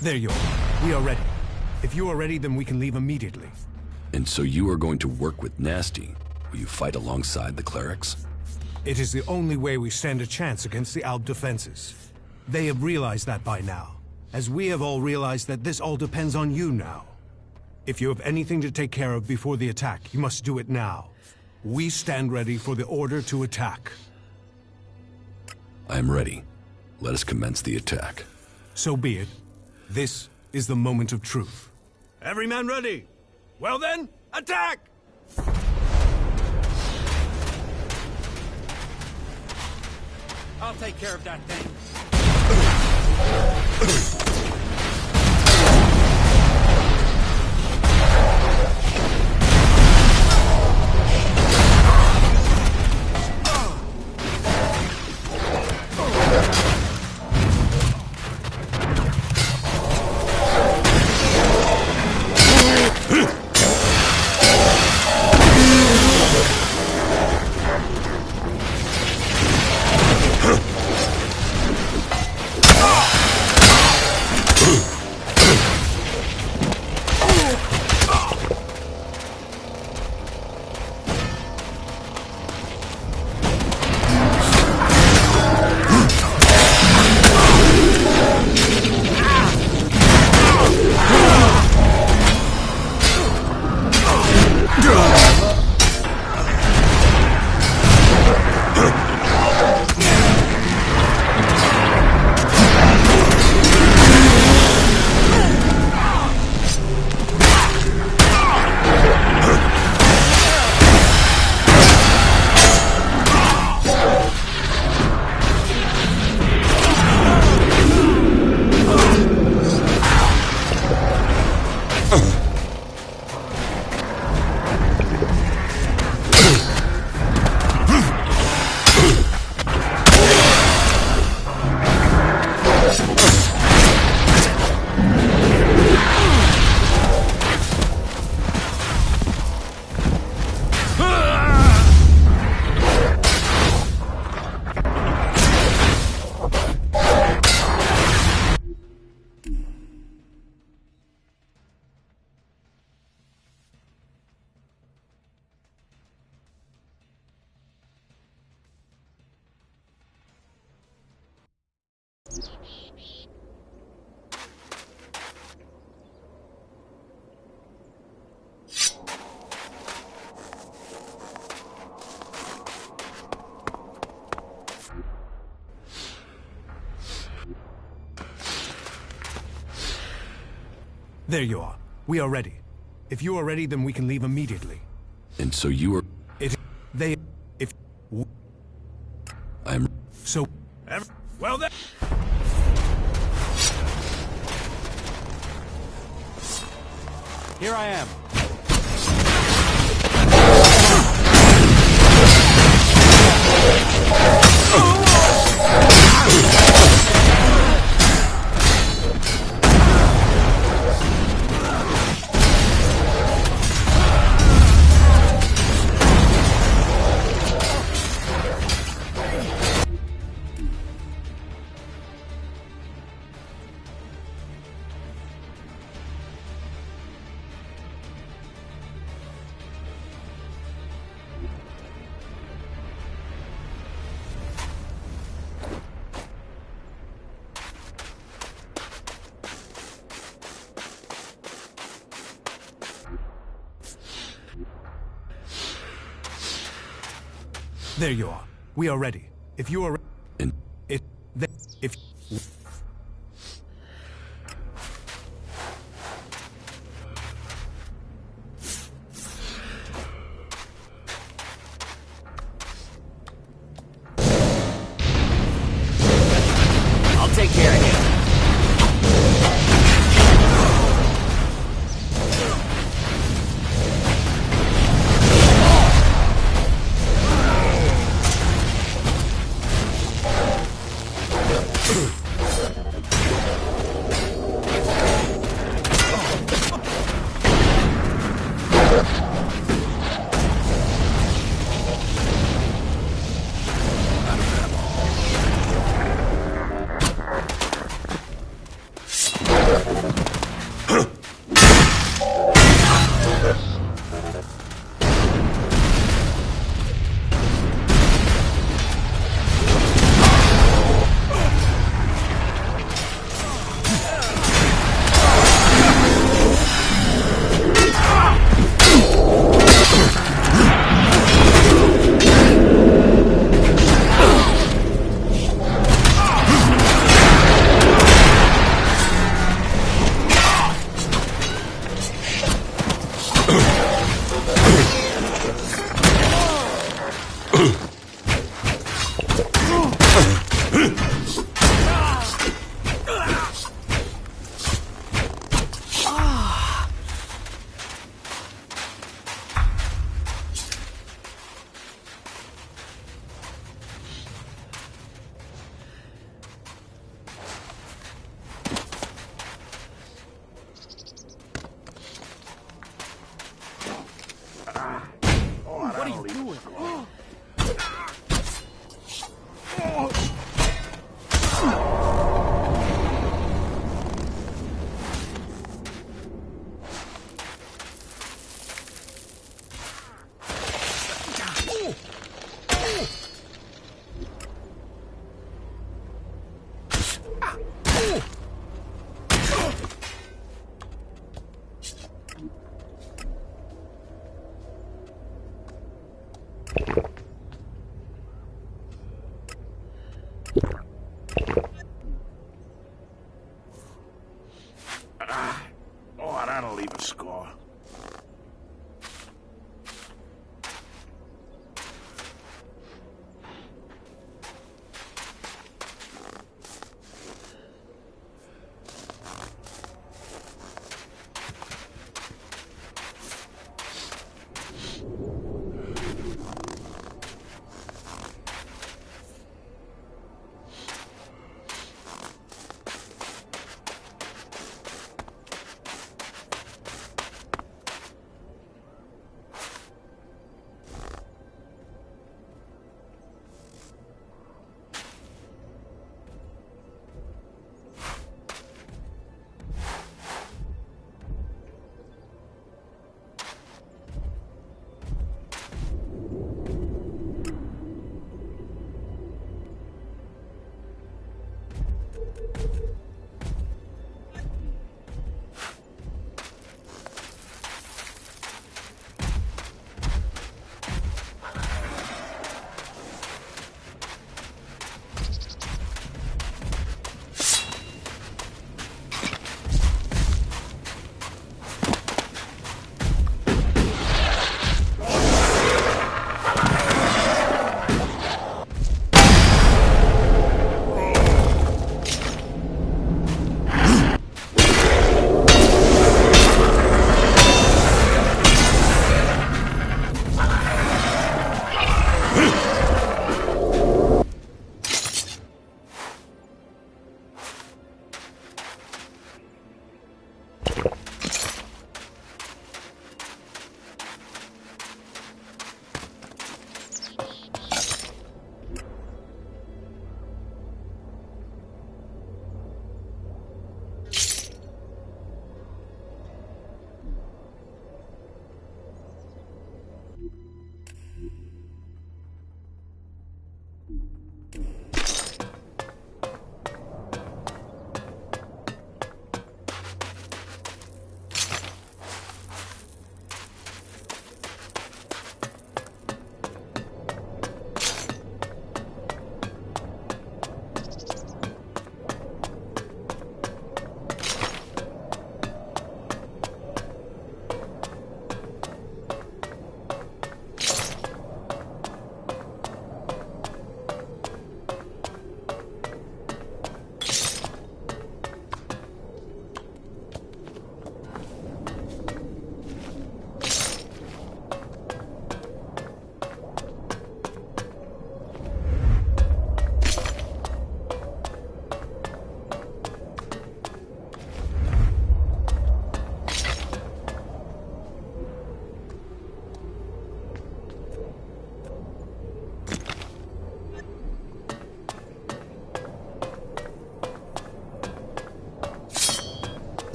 Speaker 5: There you are. We are ready. If you are ready, then we can leave immediately.
Speaker 2: And so you are going to work with Nasty? Will you fight alongside the clerics?
Speaker 5: It is the only way we stand a chance against the Alb defenses. They have realized that by now, as we have all realized that this all depends on you now. If you have anything to take care of before the attack, you must do it now. We stand ready for the order to attack.
Speaker 2: I am ready. Let us commence the attack.
Speaker 5: So be it. This is the moment of truth. Every man ready? Well then, attack!
Speaker 3: I'll take care of that thing.
Speaker 5: There you are. We are ready. If you are ready, then we can leave immediately.
Speaker 2: And so you are... I'm...
Speaker 5: So... Well then...
Speaker 3: Here I am.
Speaker 5: There you are. We are ready. If you are...
Speaker 2: And...
Speaker 5: If...
Speaker 10: I'll take care of you.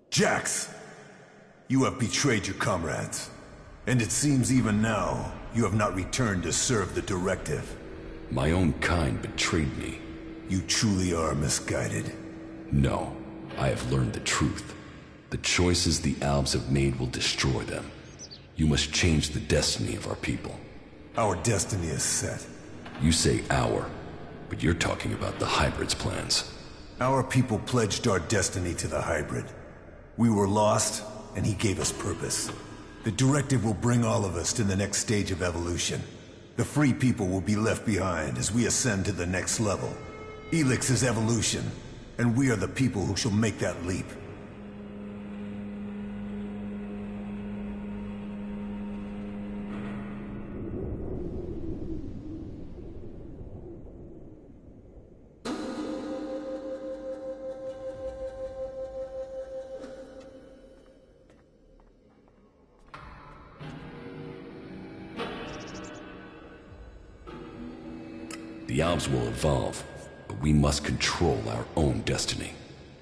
Speaker 9: Jax! You have betrayed your comrades. And it seems even now, you have not returned to serve the directive.
Speaker 4: My own kind betrayed me.
Speaker 9: You truly are misguided.
Speaker 4: No, I have learned the truth. The choices the Albs have made will destroy them. You must change the destiny of our people.
Speaker 9: Our destiny is set.
Speaker 4: You say our, but you're talking about the Hybrid's plans.
Speaker 9: Our people pledged our destiny to the Hybrid. We were lost, and he gave us purpose. The directive will bring all of us to the next stage of evolution. The free people will be left behind as we ascend to the next level. ELEX is evolution, and we are the people who shall make that leap.
Speaker 4: The Albs will evolve, but we must control our own destiny.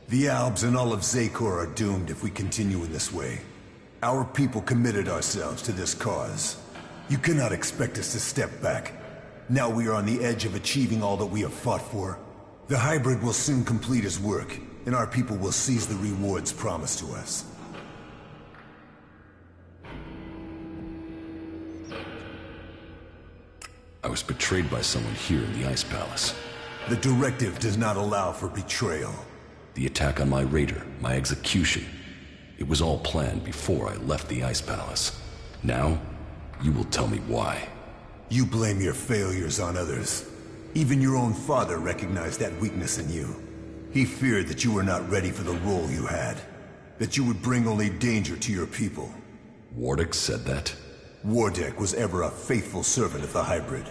Speaker 9: The Albs and all of Zakor are doomed if we continue in this way. Our people committed ourselves to this cause. You cannot expect us to step back. Now we are on the edge of achieving all that we have fought for. The Hybrid will soon complete his work, and our people will seize the rewards promised to us.
Speaker 4: I was betrayed by someone here in the Ice Palace.
Speaker 9: The directive does not allow for betrayal.
Speaker 4: The attack on my raider, my execution. It was all planned before I left the Ice Palace. Now, you will tell me why.
Speaker 9: You blame your failures on others. Even your own father recognized that weakness in you. He feared that you were not ready for the role you had. That you would bring only danger to your people.
Speaker 4: Wardick said that?
Speaker 9: Wardick was ever a faithful servant of the Hybrid.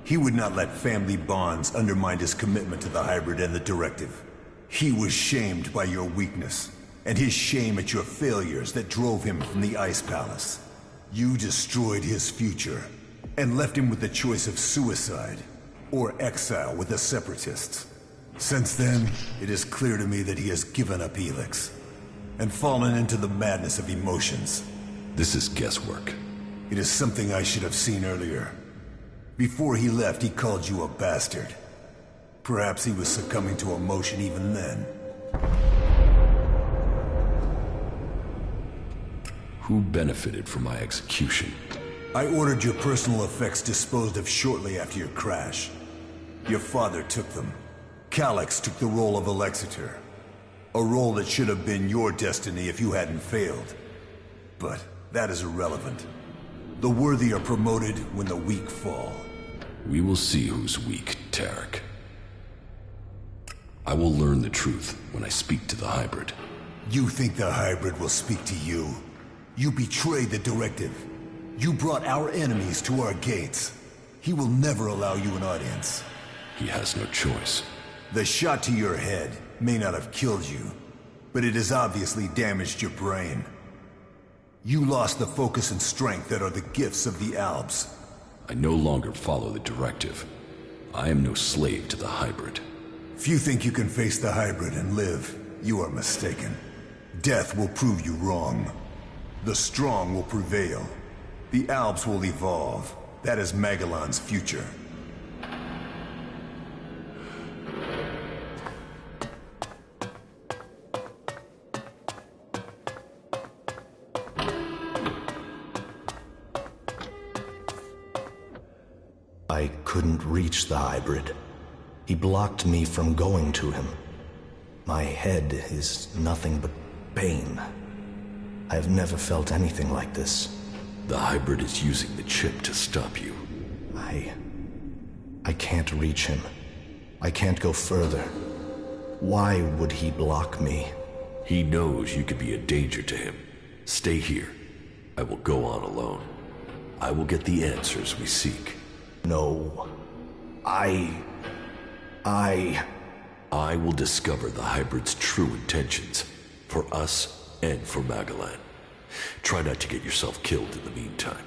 Speaker 9: He would not let family bonds undermine his commitment to the Hybrid and the directive. He was shamed by your weakness, and his shame at your failures that drove him from the Ice Palace. You destroyed his future, and left him with the choice of suicide, or exile with the Separatists. Since then, it is clear to me that he has given up ELEX, and fallen into the madness of emotions.
Speaker 4: This is guesswork.
Speaker 9: It is something I should have seen earlier. Before he left, he called you a bastard. Perhaps he was succumbing to emotion even then.
Speaker 4: Who benefited from my execution?
Speaker 9: I ordered your personal effects disposed of shortly after your crash. Your father took them. Calyx took the role of Alexeter. A role that should have been your destiny if you hadn't failed. But that is irrelevant. The worthy are promoted when the weak fall.
Speaker 4: We will see who's weak, Tarek. I will learn the truth when I speak to the Hybrid.
Speaker 9: You think the Hybrid will speak to you? You betrayed the directive. You brought our enemies to our gates. He will never allow you an audience.
Speaker 4: He has no choice.
Speaker 9: The shot to your head may not have killed you, but it has obviously damaged your brain. You lost the focus and strength that are the gifts of the Albs.
Speaker 4: I no longer follow the directive. I am no slave to the Hybrid.
Speaker 9: If you think you can face the Hybrid and live, you are mistaken. Death will prove you wrong. The strong will prevail. The Albs will evolve. That is Magellan's future.
Speaker 6: I couldn't reach the Hybrid. He blocked me from going to him. My head is nothing but pain. I've never felt anything like this.
Speaker 4: The Hybrid is using the chip to stop you.
Speaker 6: I can't reach him. I can't go further. Why would he block me?
Speaker 4: He knows you could be a danger to him. Stay here. I will go on alone. I will get the answers we seek.
Speaker 6: No. I
Speaker 4: will discover the Hybrid's true intentions. For us and for Magellan. Try not to get yourself killed in the meantime.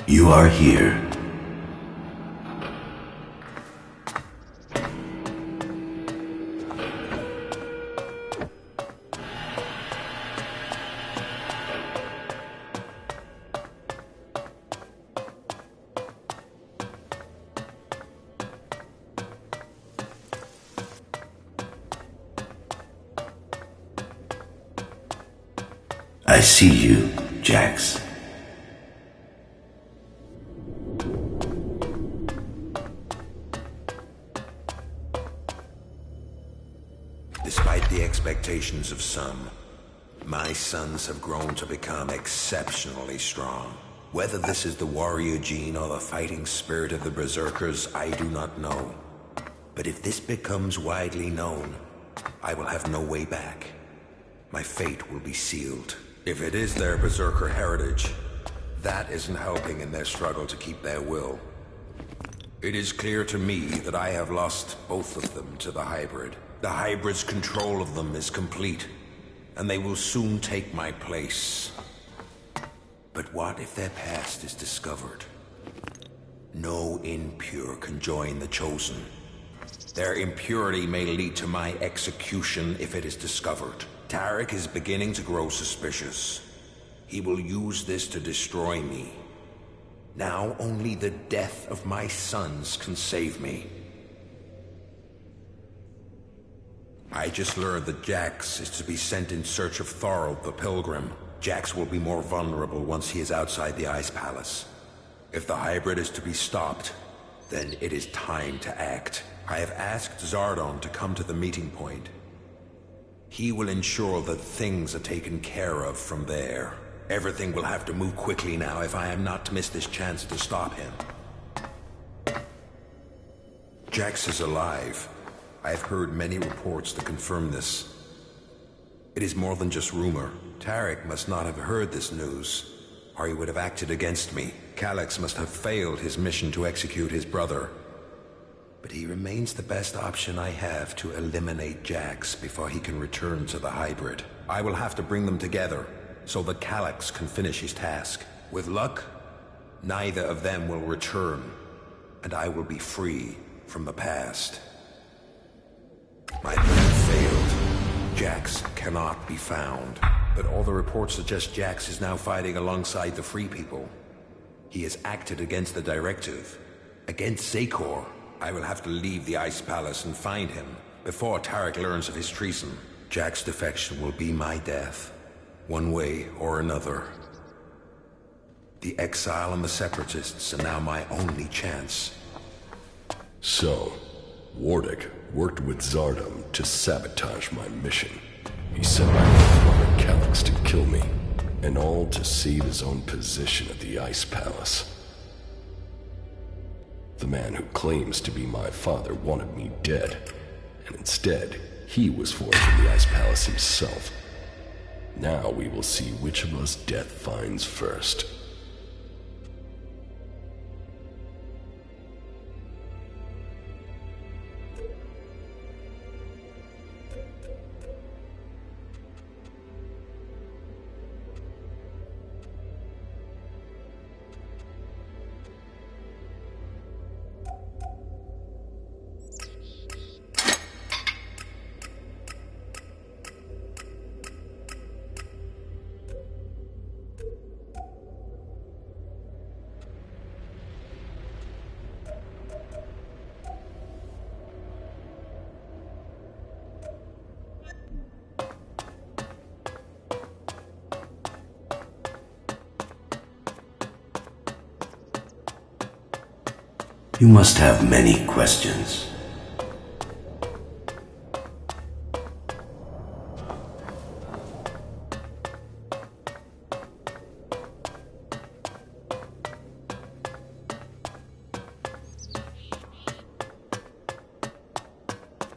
Speaker 11: You are here. I see you, Jax.
Speaker 12: Despite the expectations of some, my sons have grown to become exceptionally strong. Whether this is the warrior gene or the fighting spirit of the Berserkers, I do not know. But if this becomes widely known, I will have no way back. My fate will be sealed. If it is their Berserker heritage, that isn't helping in their struggle to keep their will. It is clear to me that I have lost both of them to the hybrid. The hybrid's control of them is complete, and they will soon take my place. But what if their past is discovered? No impure can join the Chosen. Their impurity may lead to my execution if it is discovered. Tarek is beginning to grow suspicious. He will use this to destroy me. Now only the death of my sons can save me. I just learned that Jax is to be sent in search of Thorold the Pilgrim. Jax will be more vulnerable once he is outside the Ice Palace. If the hybrid is to be stopped, then it is time to act. I have asked Zardon to come to the meeting point. He will ensure that things are taken care of from there. Everything will have to move quickly now if I am not to miss this chance to stop him. Jax is alive. I have heard many reports that confirm this. It is more than just rumor. Tarek must not have heard this news, or he would have acted against me. Calyx must have failed his mission to execute his brother. But he remains the best option I have to eliminate Jax before he can return to the hybrid. I will have to bring them together, so that Calyx can finish his task. With luck, neither of them will return, and I will be free from the past. My plan failed. Jax cannot be found. But all the reports suggest Jax is now fighting alongside the Free People. He has acted against the directive. Against Zakor. I will have to leave the Ice Palace and find him before Tarek learns of his treason. Jax's defection will be my death, one way or another. The exile and the Separatists are now my only chance.
Speaker 4: So, Wardick worked with Zardom to sabotage my mission. He sent my brother Calyx to kill me, and all to save his own position at the Ice Palace. The man who claims to be my father wanted me dead, and instead, he was forced from the Ice Palace himself. Now we will see which of us death finds first.
Speaker 11: You must have many questions.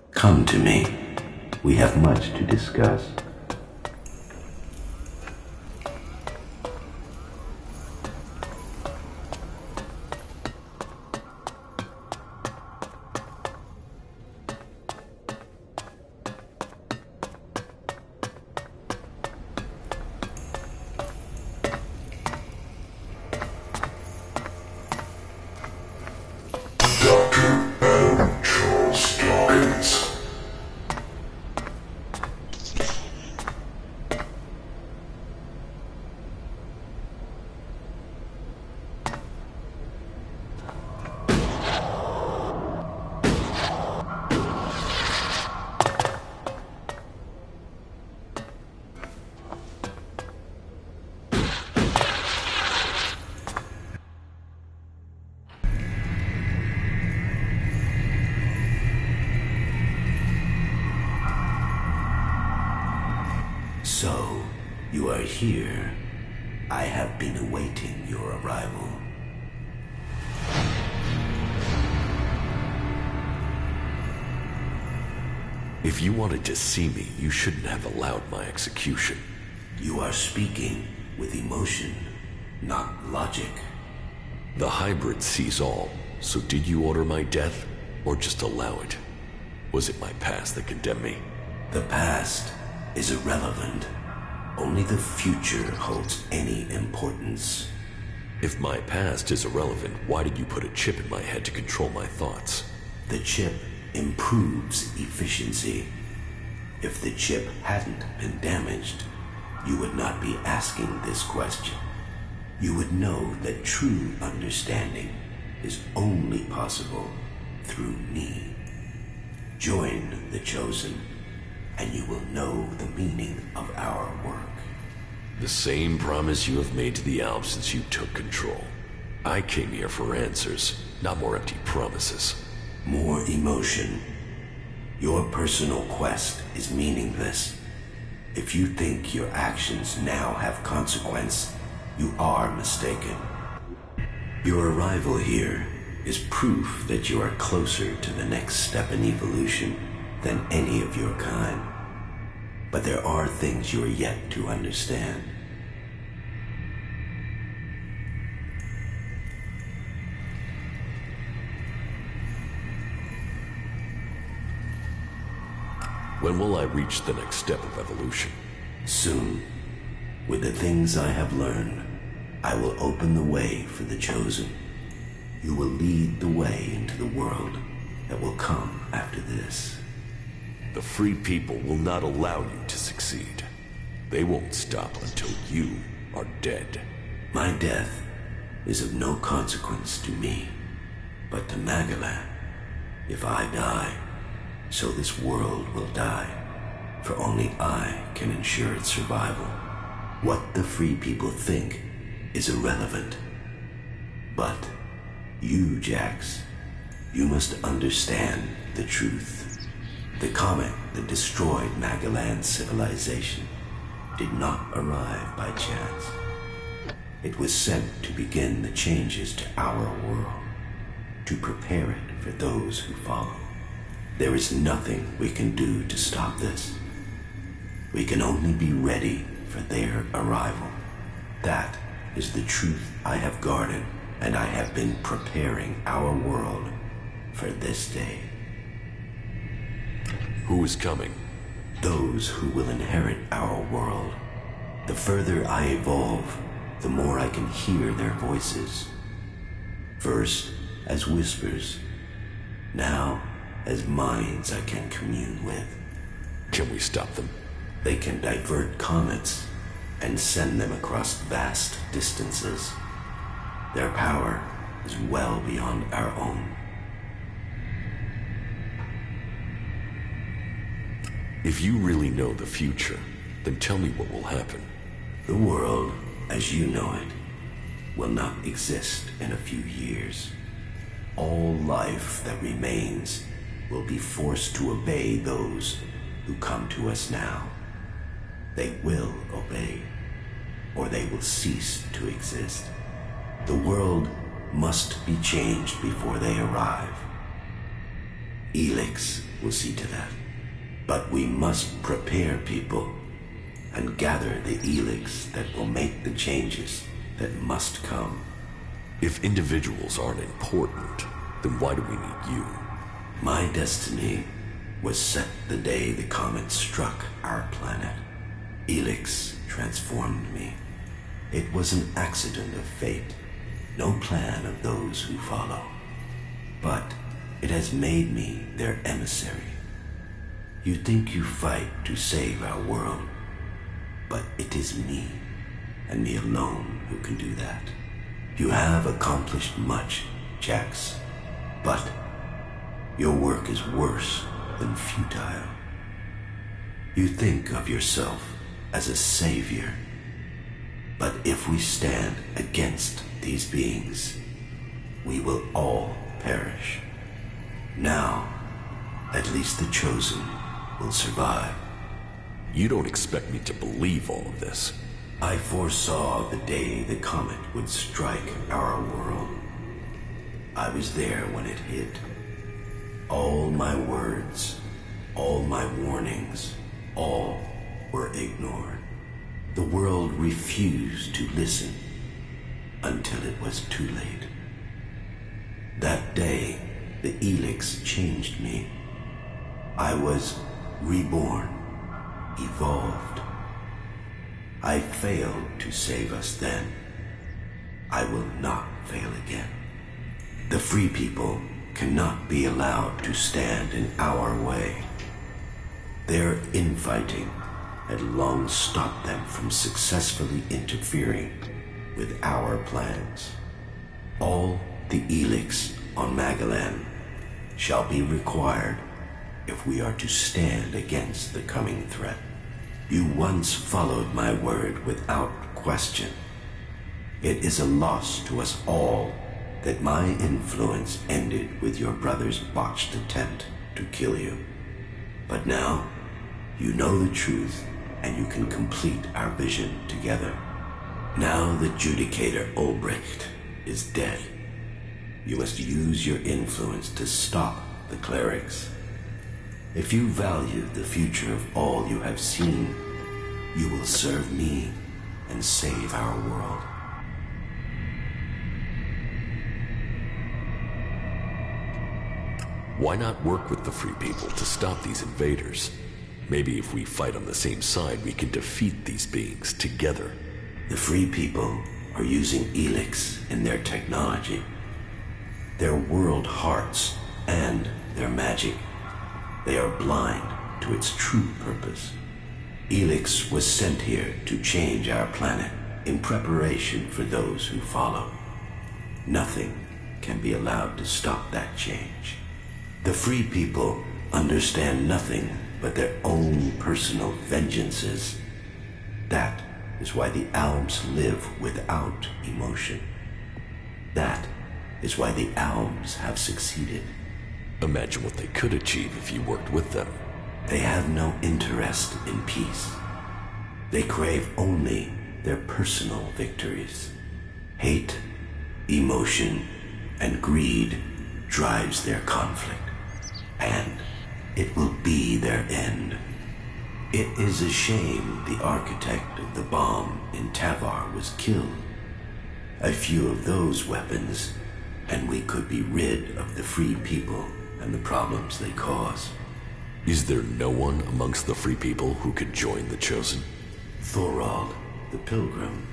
Speaker 11: Come to me. We have much to discuss. here, I have been awaiting your arrival.
Speaker 4: If you wanted to see me, you shouldn't have allowed my execution.
Speaker 11: You are speaking with emotion, not logic.
Speaker 4: The hybrid sees all, so did you order my death, or just allow it? Was it my past that condemned me?
Speaker 11: The past is irrelevant. Only the future holds any importance.
Speaker 4: If my past is irrelevant, why did you put a chip in my head to control my thoughts?
Speaker 11: The chip improves efficiency. If the chip hadn't been damaged, you would not be asking this question. You would know that true understanding is only possible through me. Join the Chosen, and you will know the meaning of our work.
Speaker 4: The same promise you have made to the Alps since you took control. I came here for answers, not more empty promises.
Speaker 11: More emotion. Your personal quest is meaningless. If you think your actions now have consequence, you are mistaken. Your arrival here is proof that you are closer to the next step in evolution than any of your kind. But there are things you are yet to understand.
Speaker 4: When will I reach the next step of evolution?
Speaker 11: Soon. With the things I have learned, I will open the way for the Chosen. You will lead the way into the world that will come after this.
Speaker 4: The free people will not allow you to succeed. They won't stop until you are dead.
Speaker 11: My death is of no consequence to me, but to Magalan. If I die, so this world will die, for only I can ensure its survival. What the free people think is irrelevant. But you, Jax, you must understand the truth. The comet that destroyed Magalan's civilization did not arrive by chance. It was sent to begin the changes to our world, to prepare it for those who follow. There is nothing we can do to stop this. We can only be ready for their arrival. That is the truth I have guarded, and I have been preparing our world for this day.
Speaker 4: Who is coming?
Speaker 11: Those who will inherit our world. The further I evolve, the more I can hear their voices. First as whispers, now as minds I can commune with.
Speaker 4: Can we stop them?
Speaker 11: They can divert comets and send them across vast distances. Their power is well beyond our own.
Speaker 4: If you really know the future, then tell me what will happen.
Speaker 11: The world, as you know it, will not exist in a few years. All life that remains will be forced to obey those who come to us now. They will obey, or they will cease to exist. The world must be changed before they arrive. ELEX will see to that. But we must prepare people and gather the ELEX that will make the changes that must come.
Speaker 4: If individuals aren't important, then why do we need you?
Speaker 11: My destiny was set the day the comet struck our planet. ELEX transformed me. It was an accident of fate, no plan of those who follow. But it has made me their emissary. You think you fight to save our world, but it is me, and me alone, who can do that. You have accomplished much, Jax, but your work is worse than futile. You think of yourself as a savior, but if we stand against these beings, we will all perish. Now, at least the Chosen will survive.
Speaker 4: You don't expect me to believe all of this.
Speaker 11: I foresaw the day the comet would strike our world. I was there when it hit. All my words, all my warnings, all were ignored. The world refused to listen until it was too late. That day, the ELEX changed me. I was reborn, evolved. I failed to save us then. I will not fail again. The free people cannot be allowed to stand in our way. Their infighting had long stopped them from successfully interfering with our plans. All the ELEX on Magalan shall be required if we are to stand against the coming threat. You once followed my word without question. It is a loss to us all that my influence ended with your brother's botched attempt to kill you. But now, you know the truth, and you can complete our vision together. Now the Judicator Ulbricht is dead. You must use your influence to stop the clerics. If you value the future of all you have seen, you will serve me and save our world.
Speaker 4: Why not work with the free people to stop these invaders? Maybe if we fight on the same side, we can defeat these beings together.
Speaker 11: The free people are using ELEX in their technology, their world hearts, and their magic. They are blind to its true purpose. ELEX was sent here to change our planet in preparation for those who follow. Nothing can be allowed to stop that change. The free people understand nothing but their own personal vengeances. That is why the Alps live without emotion. That is why the Alps have succeeded.
Speaker 4: Imagine what they could achieve if you worked with them.
Speaker 11: They have no interest in peace. They crave only their personal victories. Hate, emotion, and greed drives their conflict. And it will be their end. It is a shame the architect of the bomb in Tavar was killed. A few of those weapons, and we could be rid of the free people and the problems they cause.
Speaker 4: Is there no one amongst the free people who could join the Chosen?
Speaker 11: Thorald, the Pilgrim,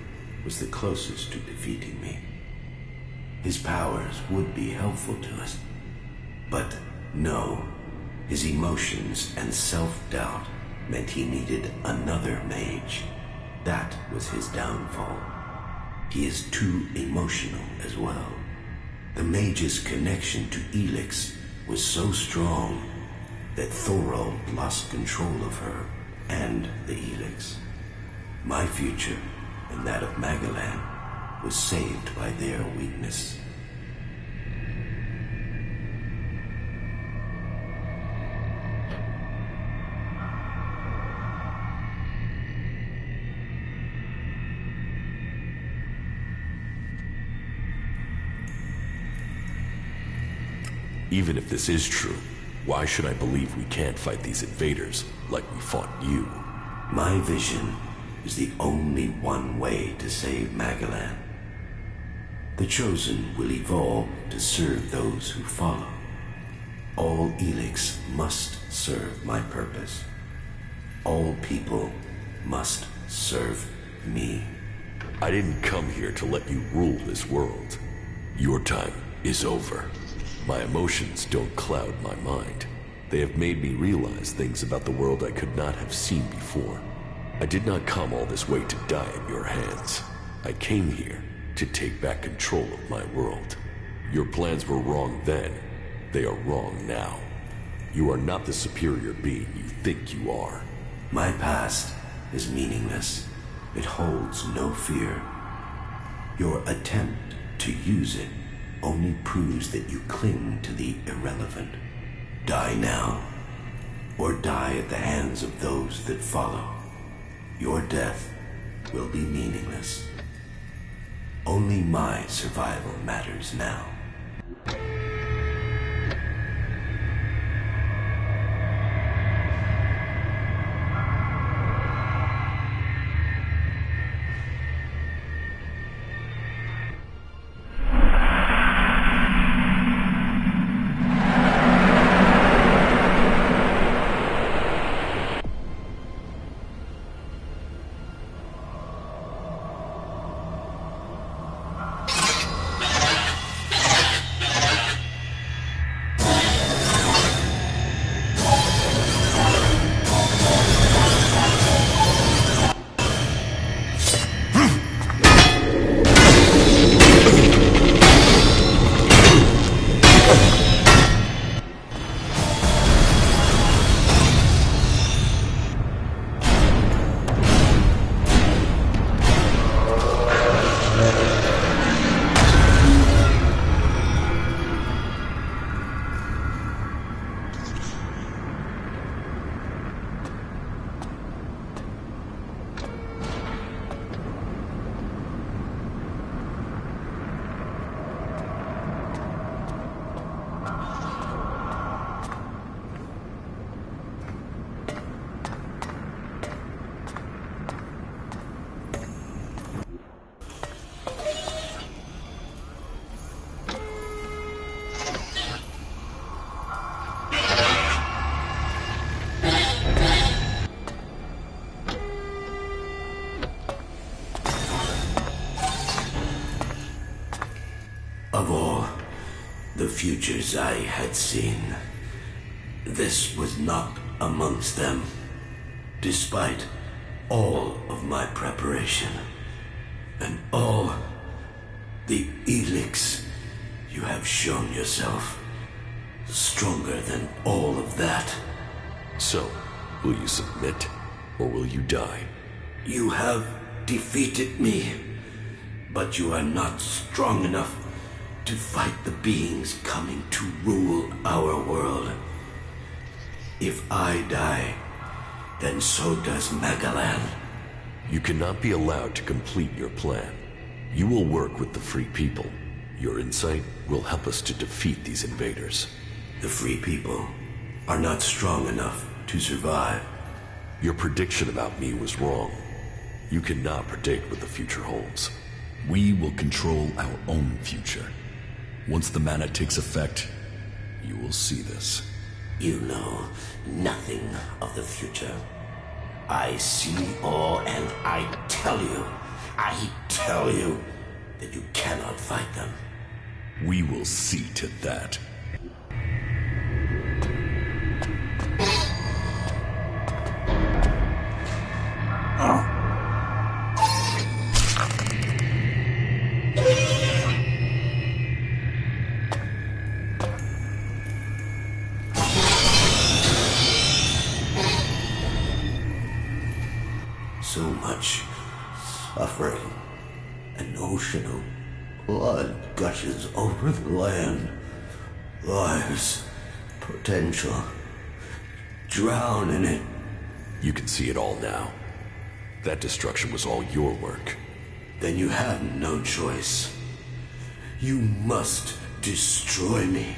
Speaker 11: was the closest to defeating me. His powers would be helpful to us. But no, his emotions and self-doubt meant he needed another mage. That was his downfall. He is too emotional as well. The mage's connection to ELEX was so strong that Thorald lost control of her and the ELEX. My future and that of Magalan was saved by their weakness.
Speaker 4: Even if this is true, why should I believe we can't fight these invaders like we fought you?
Speaker 11: My vision is the only one way to save Magalan. The Chosen will evolve to serve those who follow. All ELEX must serve my purpose. All people must serve me.
Speaker 4: I didn't come here to let you rule this world. Your time is over. My emotions don't cloud my mind. They have made me realize things about the world I could not have seen before. I did not come all this way to die at your hands. I came here to take back control of my world. Your plans were wrong then. They are wrong now. You are not the superior being you think you are.
Speaker 11: My past is meaningless. It holds no fear. Your attempt to use it only proves that you cling to the irrelevant. Die now, or die at the hands of those that follow. Your death will be meaningless. Only my survival matters now. Of all the futures I had seen, this was not amongst them, despite all of my preparation and all the ELEX you have shown yourself. Stronger than all of that.
Speaker 4: So, will you submit, or will you die?
Speaker 11: You have defeated me, but you are not strong enough to fight the beings coming to rule our world. If I die, then so does Magalan.
Speaker 4: You cannot be allowed to complete your plan. You will work with the Free People. Your insight will help us to defeat these invaders.
Speaker 11: The Free People are not strong enough to survive.
Speaker 4: Your prediction about me was wrong. You cannot predict what the future holds.
Speaker 2: We will control our own future. Once the mana takes effect, you will see this.
Speaker 11: You know nothing of the future. I see all, and I tell you that you cannot fight them.
Speaker 2: We will see to that.
Speaker 11: So much suffering. An ocean of blood gushes over the land. Lives, potential. Drown in it.
Speaker 4: You can see it all now. That destruction was all your work.
Speaker 11: Then you have no choice. You must destroy me.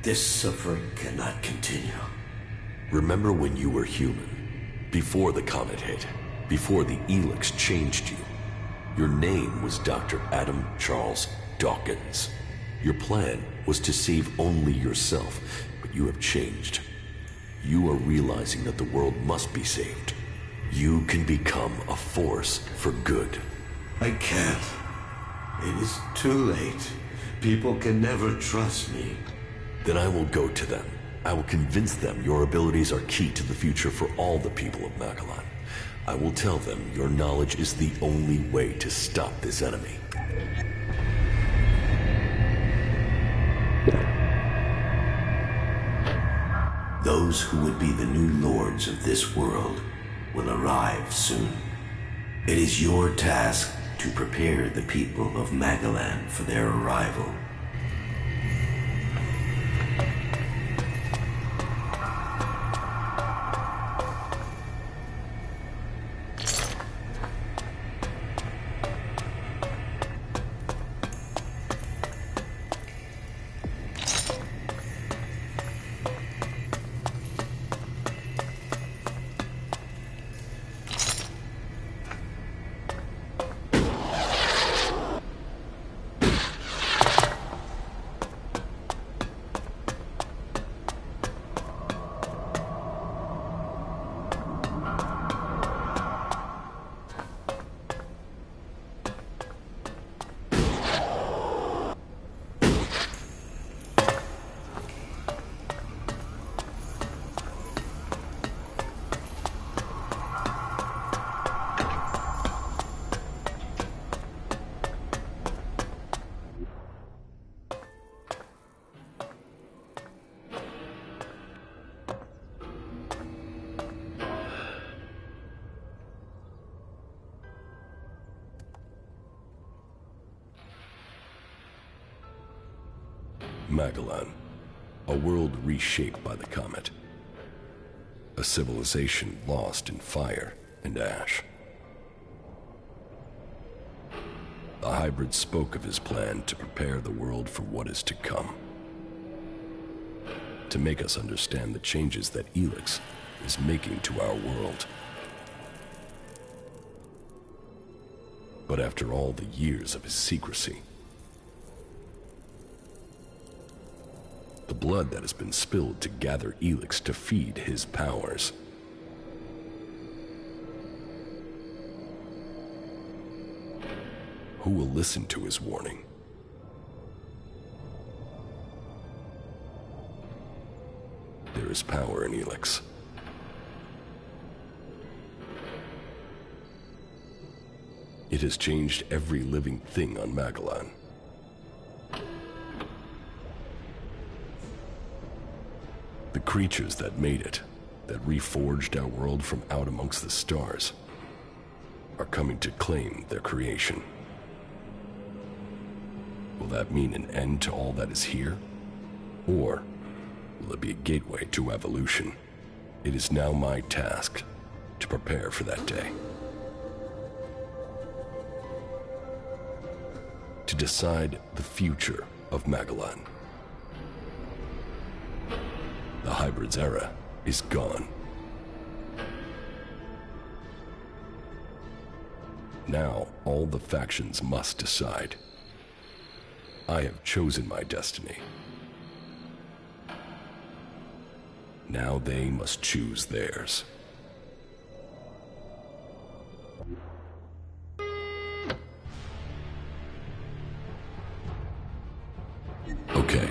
Speaker 11: This suffering cannot continue.
Speaker 4: Remember when you were human? Before the comet hit, before the ELEX changed you. Your name was Dr. Adam Charles Dawkins. Your plan was to save only yourself, but you have changed. You are realizing that the world must be saved. You can become a force for good.
Speaker 11: I can't. It is too late. People can never trust me.
Speaker 4: Then I will go to them. I will convince them your abilities are key to the future for all the people of Magalan. I will tell them your knowledge is the only way to stop this enemy.
Speaker 11: Those who would be the new lords of this world will arrive soon. It is your task to prepare the people of Magalan for their arrival.
Speaker 4: Magellan, a world reshaped by the comet. A civilization lost in fire and ash. The hybrid spoke of his plan to prepare the world for what is to come. To make us understand the changes that ELEX is making to our world. But after all the years of his secrecy, the blood that has been spilled to gather ELEX to feed his powers. Who will listen to his warning? There is power in ELEX. It has changed every living thing on Magellan. The creatures that made it, that reforged our world from out amongst the stars, are coming to claim their creation. Will that mean an end to all that is here? Or will it be a gateway to evolution? It is now my task to prepare for that day. To decide the future of Magellan. The hybrid's era is gone. Now, all the factions must decide. I have chosen my destiny. Now they must choose theirs. Okay.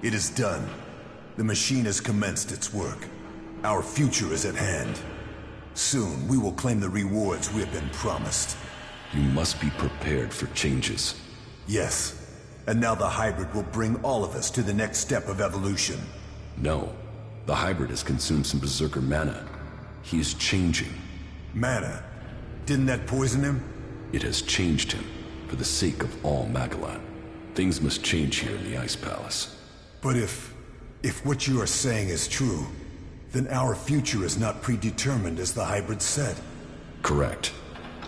Speaker 9: It is done. The machine has commenced its work. Our future is at hand. Soon, we will claim the rewards we have been promised.
Speaker 4: You must be prepared for changes.
Speaker 9: Yes. And now the hybrid will bring all of us to the next step of evolution.
Speaker 4: No. The hybrid has consumed some berserker mana. He is changing.
Speaker 9: Mana? Didn't that poison him?
Speaker 4: It has changed him, for the sake of all Magellan. Things must change here in the Ice Palace.
Speaker 9: But if what you are saying is true, then our future is not predetermined as the hybrid said.
Speaker 4: Correct.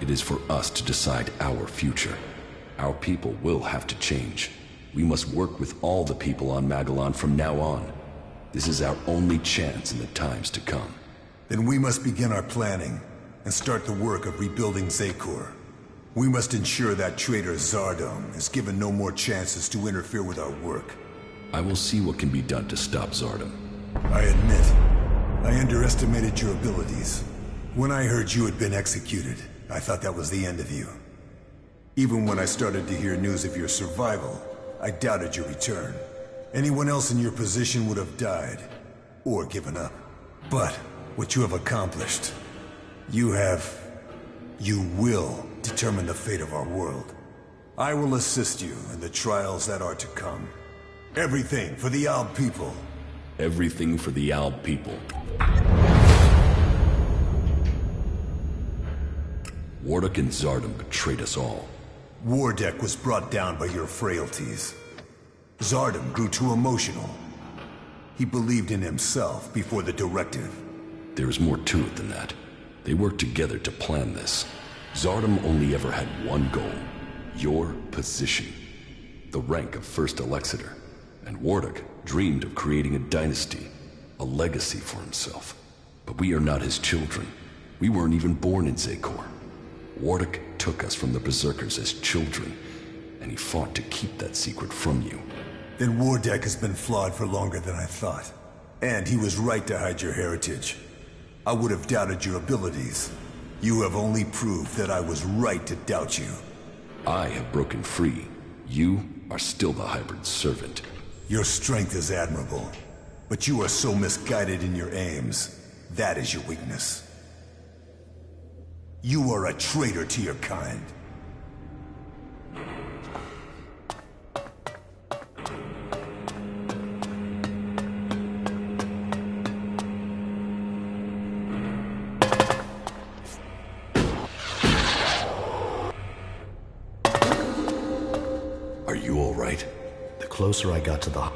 Speaker 4: It is for us to decide our future. Our people will have to change. We must work with all the people on Magellan from now on. This is our only chance in the times to come.
Speaker 9: Then we must begin our planning and start the work of rebuilding Zakor. We must ensure that traitor Zardom is given no more chances to interfere with our work.
Speaker 4: I will see what can be done to stop Zardom.
Speaker 9: I admit, I underestimated your abilities. When I heard you had been executed, I thought that was the end of you. Even when I started to hear news of your survival, I doubted your return. Anyone else in your position would have died, or given up. But what you have accomplished, you will determine the fate of our world. I will assist you in the trials that are to come. Everything for the Alb people.
Speaker 4: Everything for the Alb people. Wardock and Zardom betrayed us all.
Speaker 9: Wardeck was brought down by your frailties. Zardom grew too emotional. He believed in himself before the directive.
Speaker 4: There is more to it than that. They worked together to plan this.
Speaker 2: Zardom only ever had one goal. Your position. The rank of First Elexiter. And Wardak dreamed of creating a dynasty, a legacy for himself. But we are not his children. We weren't even born in Zakor. Wardak took us from the Berserkers as children, and he fought to keep that secret from you.
Speaker 9: Then Wardak has been flawed for longer than I thought. And he was right to hide your heritage. I would have doubted your abilities. You have only proved that I was right to doubt you.
Speaker 2: I have broken free. You are still the hybrid's servant.
Speaker 9: Your strength is admirable, but you are so misguided in your aims. That is your weakness. You are a traitor to your kind.
Speaker 2: Are you all right?
Speaker 6: The closer I got to the...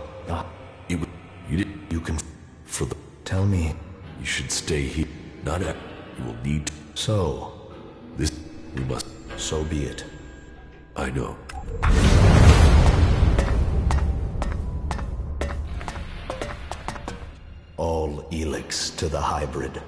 Speaker 2: You can... For the...
Speaker 6: Tell me.
Speaker 2: You should stay here. Not at... You will need to...
Speaker 6: So...
Speaker 2: This... We must...
Speaker 6: So be it.
Speaker 2: I know.
Speaker 6: All ELEX to the hybrid.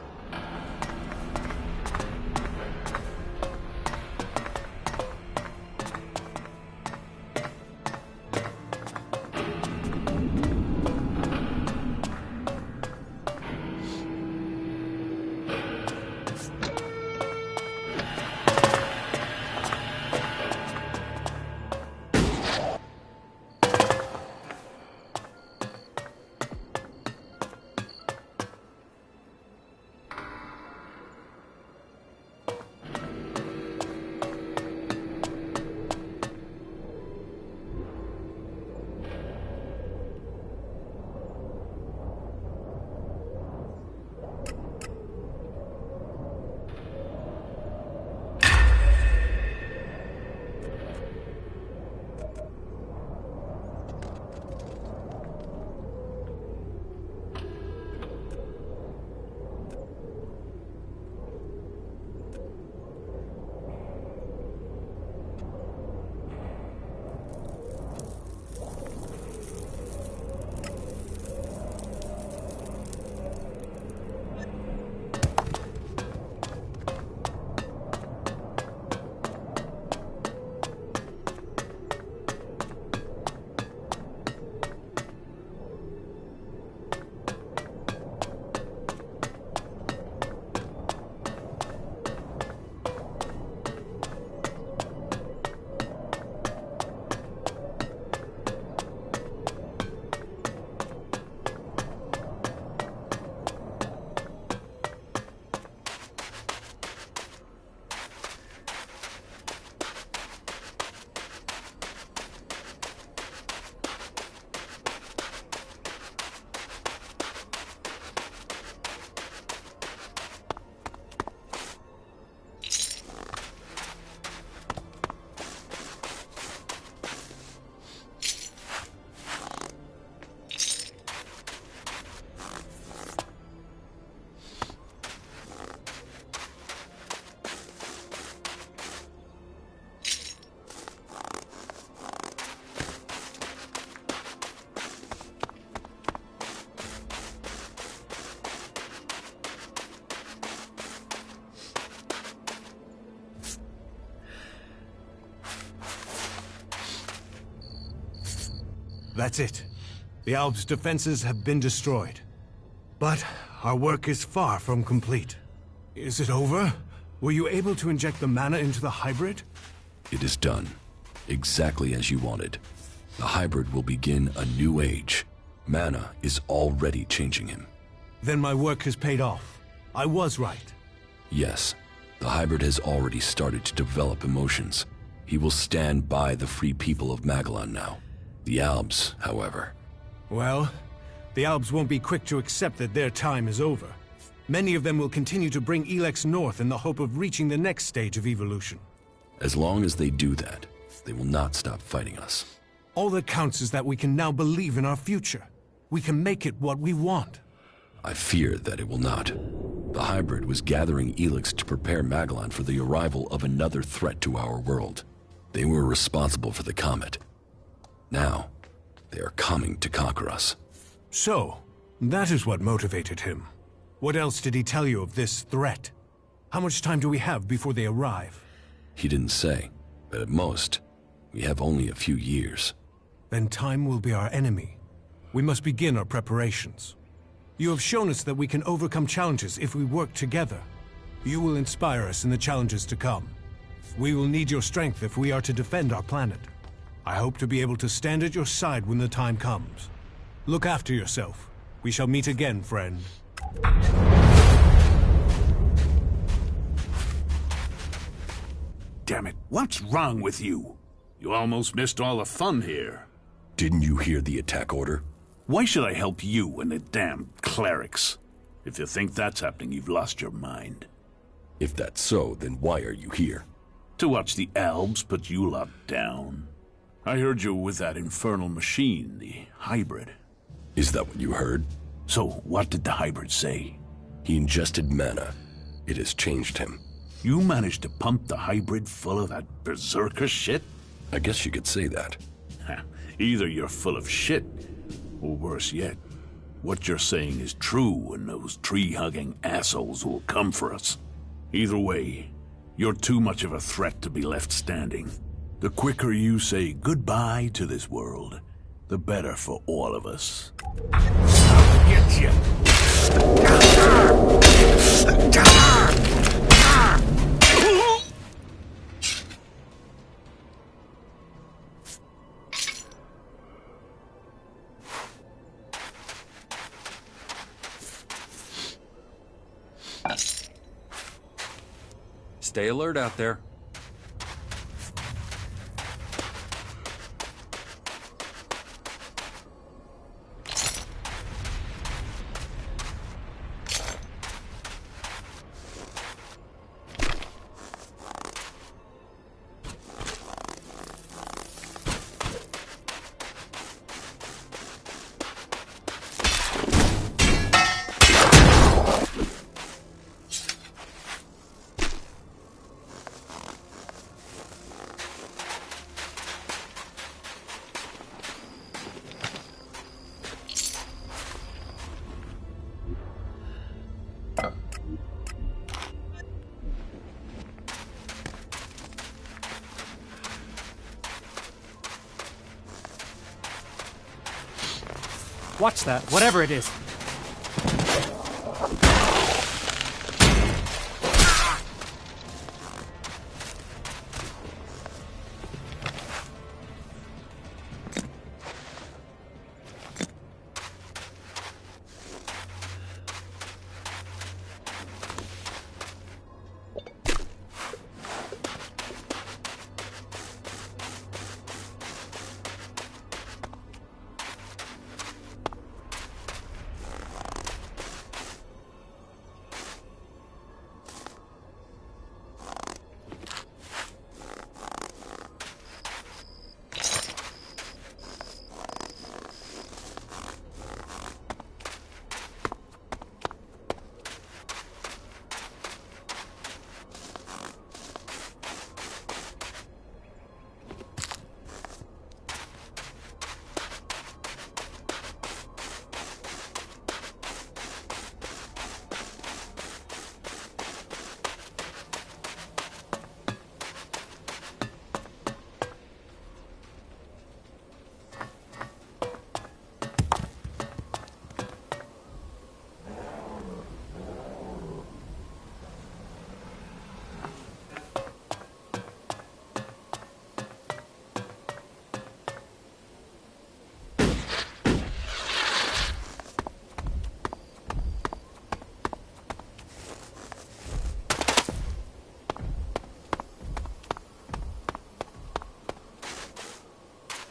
Speaker 5: That's it. The Alps' defenses have been destroyed. But our work is far from complete. Is it over? Were you able to inject the mana into the hybrid?
Speaker 2: It is done. Exactly as you wanted. The hybrid will begin a new age. Mana is already changing him.
Speaker 5: Then my work has paid off. I was right.
Speaker 2: Yes. The hybrid has already started to develop emotions. He will stand by the free people of Magellan now. The Alps, however.
Speaker 5: Well, the Alps won't be quick to accept that their time is over. Many of them will continue to bring ELEX north in the hope of reaching the next stage of evolution.
Speaker 2: As long as they do that, they will not stop fighting us.
Speaker 5: All that counts is that we can now believe in our future. We can make it what we want.
Speaker 2: I fear that it will not. The hybrid was gathering ELEX to prepare Magellan for the arrival of another threat to our world. They were responsible for the comet. Now, they are coming to conquer us.
Speaker 5: So, that is what motivated him. What else did he tell you of this threat? How much time do we have before they arrive?
Speaker 2: He didn't say, but at most, we have only a few years.
Speaker 5: Then time will be our enemy. We must begin our preparations. You have shown us that we can overcome challenges if we work together. You will inspire us in the challenges to come. We will need your strength if we are to defend our planet. I hope to be able to stand at your side when the time comes. Look after yourself. We shall meet again, friend.
Speaker 13: Damn it, what's wrong with you? You almost missed all the fun here.
Speaker 2: Didn't you hear the attack order?
Speaker 13: Why should I help you and the damn clerics? If you think that's happening, you've lost your mind.
Speaker 2: If that's so, then why are you here?
Speaker 13: To watch the Albs put you lot down. I heard you were with that infernal machine, the hybrid.
Speaker 2: Is that what you heard?
Speaker 13: So, what did the hybrid say?
Speaker 2: He ingested mana. It has changed him.
Speaker 13: You managed to pump the hybrid full of that berserker shit?
Speaker 2: I guess you could say that.
Speaker 13: Either you're full of shit, or worse yet, what you're saying is true and those tree-hugging assholes will come for us. Either way, you're too much of a threat to be left standing. The quicker you say goodbye to this world, the better for all of us. I'll get you!
Speaker 3: Stay alert out there.
Speaker 14: Watch that, whatever it is.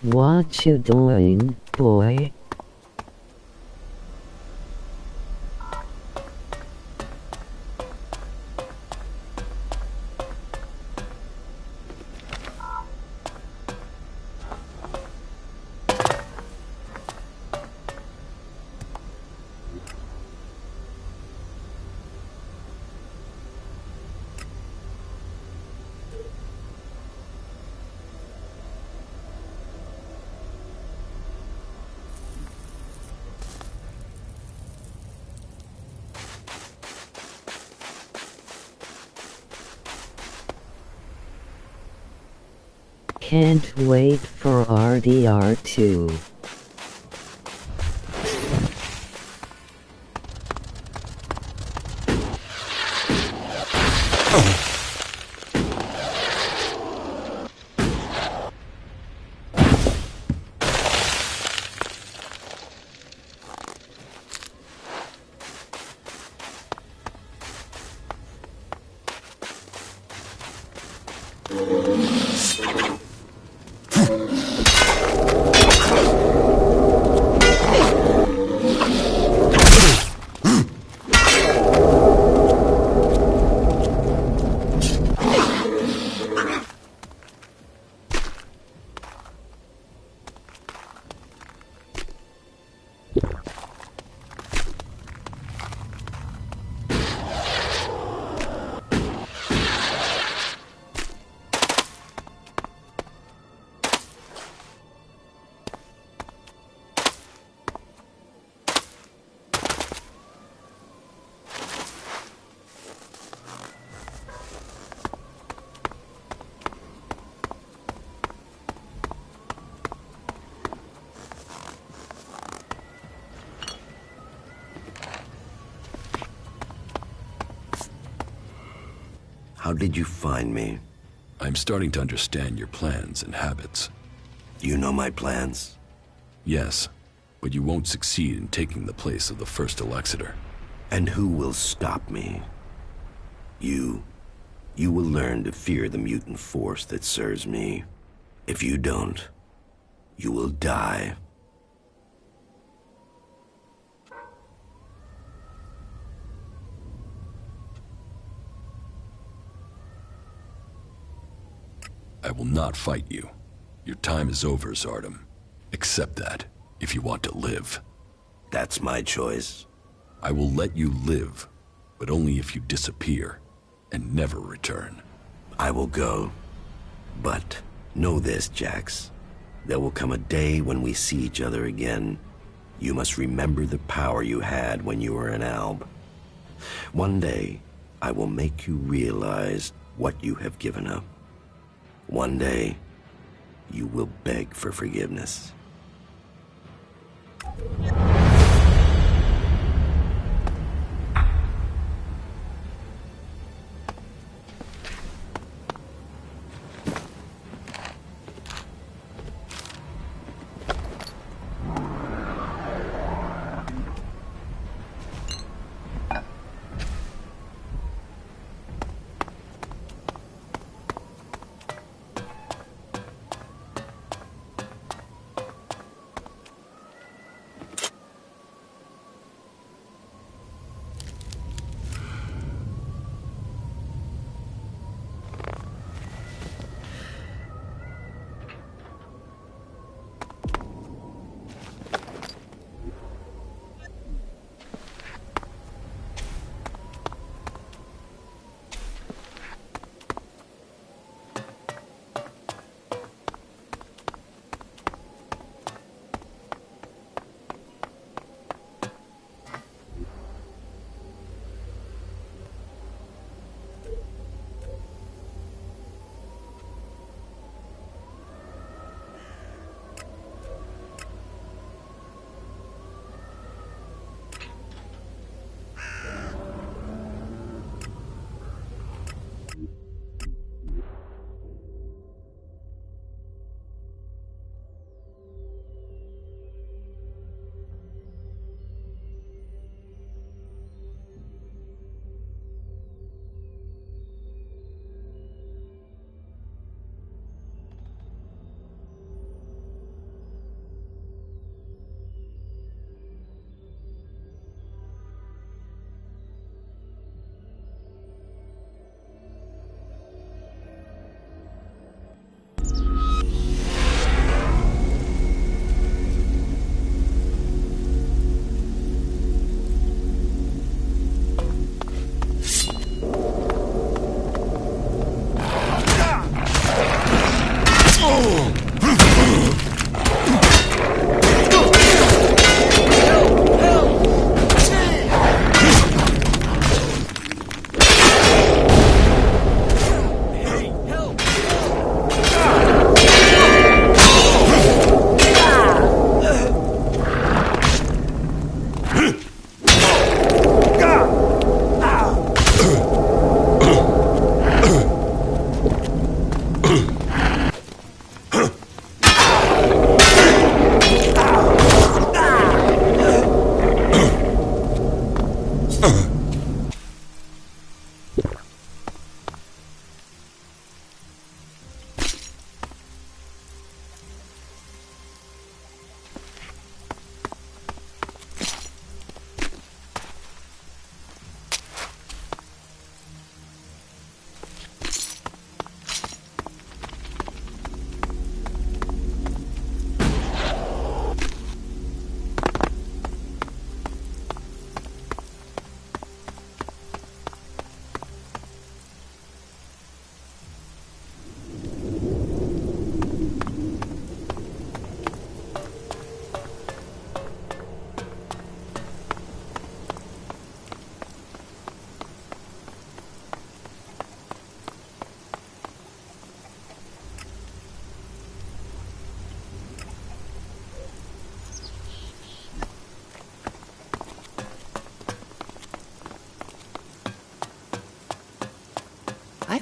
Speaker 15: What you doing, boy? Can't wait for RDR2.
Speaker 11: How did you find me?
Speaker 2: I'm starting to understand your plans and habits.
Speaker 11: You know my plans?
Speaker 2: Yes, but you won't succeed in taking the place of the first Elexiter.
Speaker 11: And who will stop me? You. You will learn to fear the mutant force that serves me. If you don't, you will die.
Speaker 2: I will not fight you. Your time is over, Zardom. Accept that, if you want to live.
Speaker 11: That's my choice.
Speaker 2: I will let you live, but only if you disappear and never return.
Speaker 11: I will go. But know this, Jax. There will come a day when we see each other again. You must remember the power you had when you were an Alb. One day, I will make you realize what you have given up. One day, you will beg for forgiveness.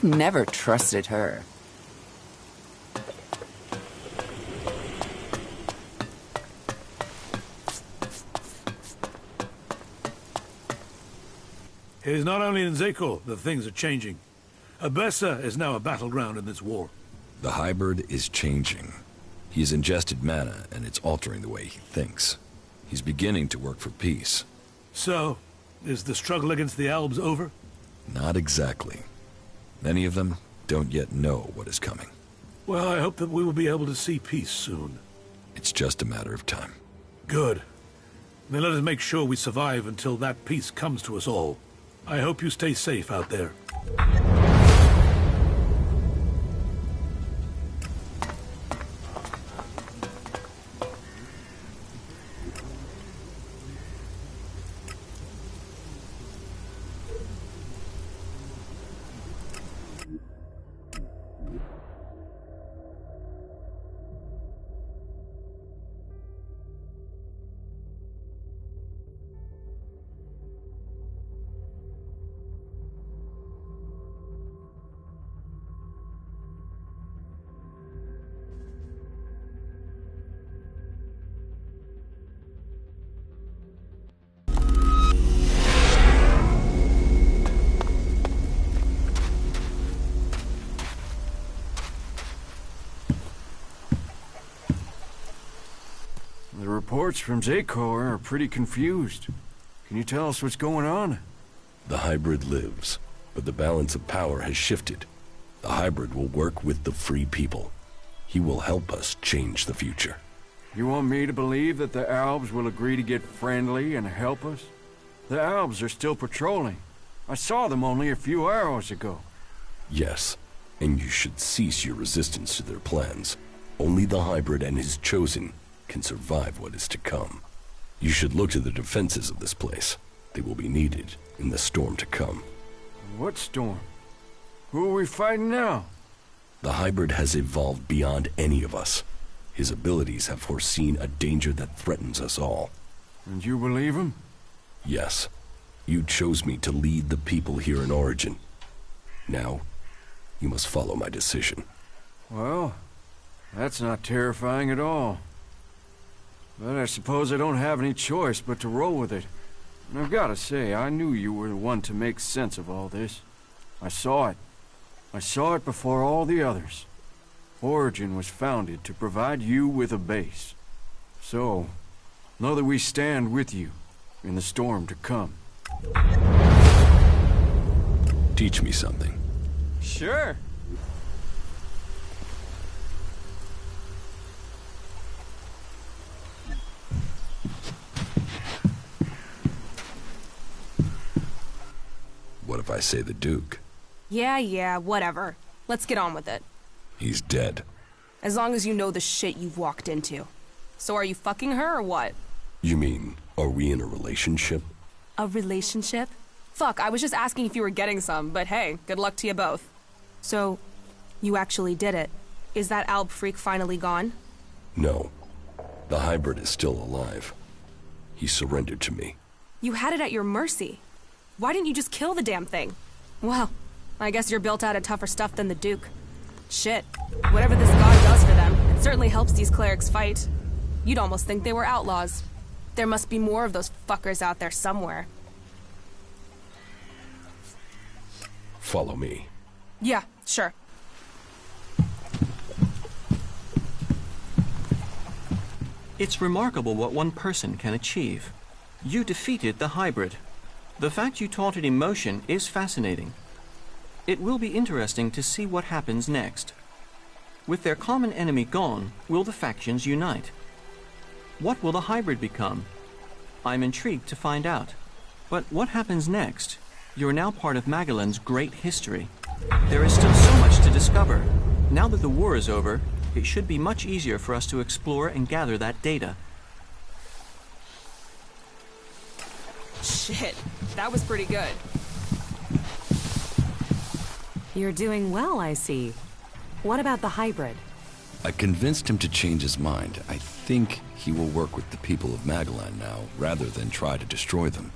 Speaker 10: I've never trusted her.
Speaker 14: It is not only in Zeko that things are changing. Abessa is now a battleground in this war.
Speaker 2: The hybrid is changing. He's ingested mana, and it's altering the way he thinks. He's beginning to work for peace.
Speaker 14: So, is the struggle against the Albs over?
Speaker 2: Not exactly. Many of them don't yet know what is coming.
Speaker 14: Well, I hope that we will be able to see peace soon.
Speaker 2: It's just a matter of time.
Speaker 14: Good. Then let us make sure we survive until that peace comes to us all. I hope you stay safe out there.
Speaker 16: The reports from Zakor are pretty confused. Can you tell us what's going on?
Speaker 4: The hybrid lives, but the balance of power has shifted. The hybrid will work with the free people. He will help us change the future.
Speaker 16: You want me to believe that the Albs will agree to get friendly and help us? The Albs are still patrolling. I saw them only a few hours ago.
Speaker 4: Yes, and you should cease your resistance to their plans. Only the hybrid and his chosen can survive what is to come. You should look to the defenses of this place. They will be needed in the storm to come.
Speaker 16: What storm? Who are we fighting now?
Speaker 4: The hybrid has evolved beyond any of us. His abilities have foreseen a danger that threatens us all.
Speaker 16: And you believe him?
Speaker 4: Yes. You chose me to lead the people here in Origin. Now, you must follow my decision.
Speaker 16: Well, that's not terrifying at all. But I suppose I don't have any choice but to roll with it. And I've got to say, I knew you were the one to make sense of all this. I saw it. I saw it before all the others. Origin was founded to provide you with a base. So, know that we stand with you in the storm to come.
Speaker 2: Teach me something.
Speaker 16: Sure.
Speaker 2: What if I say the Duke?
Speaker 17: Yeah, whatever. Let's get on with it.
Speaker 2: He's dead.
Speaker 17: As long as you know the shit you've walked into. So are you fucking her or what?
Speaker 4: You mean, are we in a relationship?
Speaker 17: A relationship? Fuck, I was just asking if you were getting some, but hey, good luck to you both. So, you actually did it. Is that Alb freak finally gone?
Speaker 4: No. The hybrid is still alive. He surrendered to me.
Speaker 17: You had it at your mercy. Why didn't you just kill the damn thing? Well, I guess you're built out of tougher stuff than the Duke. Shit. Whatever this god does for them, it certainly helps these clerics fight. You'd almost think they were outlaws. There must be more of those fuckers out there somewhere.
Speaker 4: Follow me.
Speaker 17: Yeah, sure.
Speaker 18: It's remarkable what one person can achieve. You defeated the hybrid. The fact you taught it emotion is fascinating. It will be interesting to see what happens next. With their common enemy gone, will the factions unite? What will the hybrid become? I'm intrigued to find out. But what happens next? You're now part of Magellan's great history. There is still so much to discover. Now that the war is over, it should be much easier for us to explore and gather that data.
Speaker 17: Shit, that was pretty good.
Speaker 1: You're doing well, I see. What about the hybrid?
Speaker 2: I convinced him to change his mind. I think he will work with the people of Magellan now, rather than try to destroy them.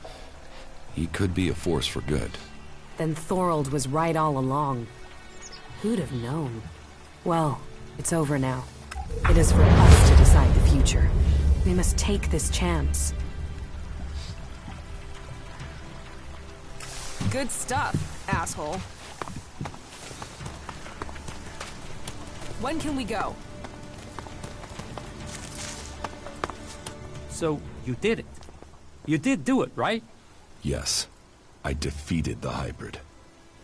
Speaker 2: He could be a force for good.
Speaker 1: Then Thorold was right all along. Who'd have known? Well, it's over now. It is for us to decide the future. We must take this chance.
Speaker 17: Good stuff, asshole. When can we go?
Speaker 3: So, you did it. You did do it, right?
Speaker 2: Yes, I defeated the hybrid.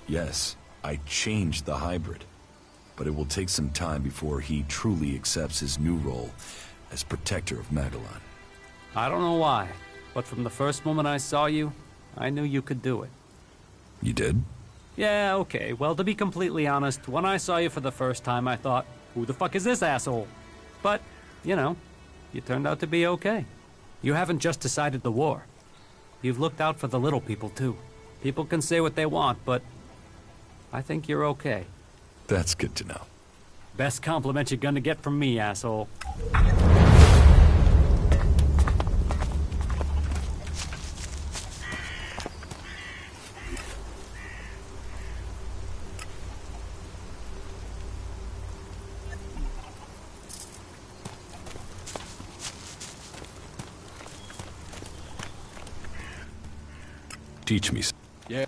Speaker 2: Yes, I changed the hybrid. But it will take some time before he truly accepts his new role as protector of Magellan.
Speaker 3: I don't know why, but from the first moment I saw you, I knew you could do it.
Speaker 2: You did?
Speaker 3: Yeah, okay. Well, to be completely honest, when I saw you for the first time, I thought, who the fuck is this asshole? But, you know, you turned out to be okay. You haven't just decided the war. You've looked out for the little people, too. People can say what they want, but I think you're okay.
Speaker 2: That's good to know.
Speaker 3: Best compliment you're gonna get from me, asshole.
Speaker 2: Teach me.
Speaker 3: Yeah.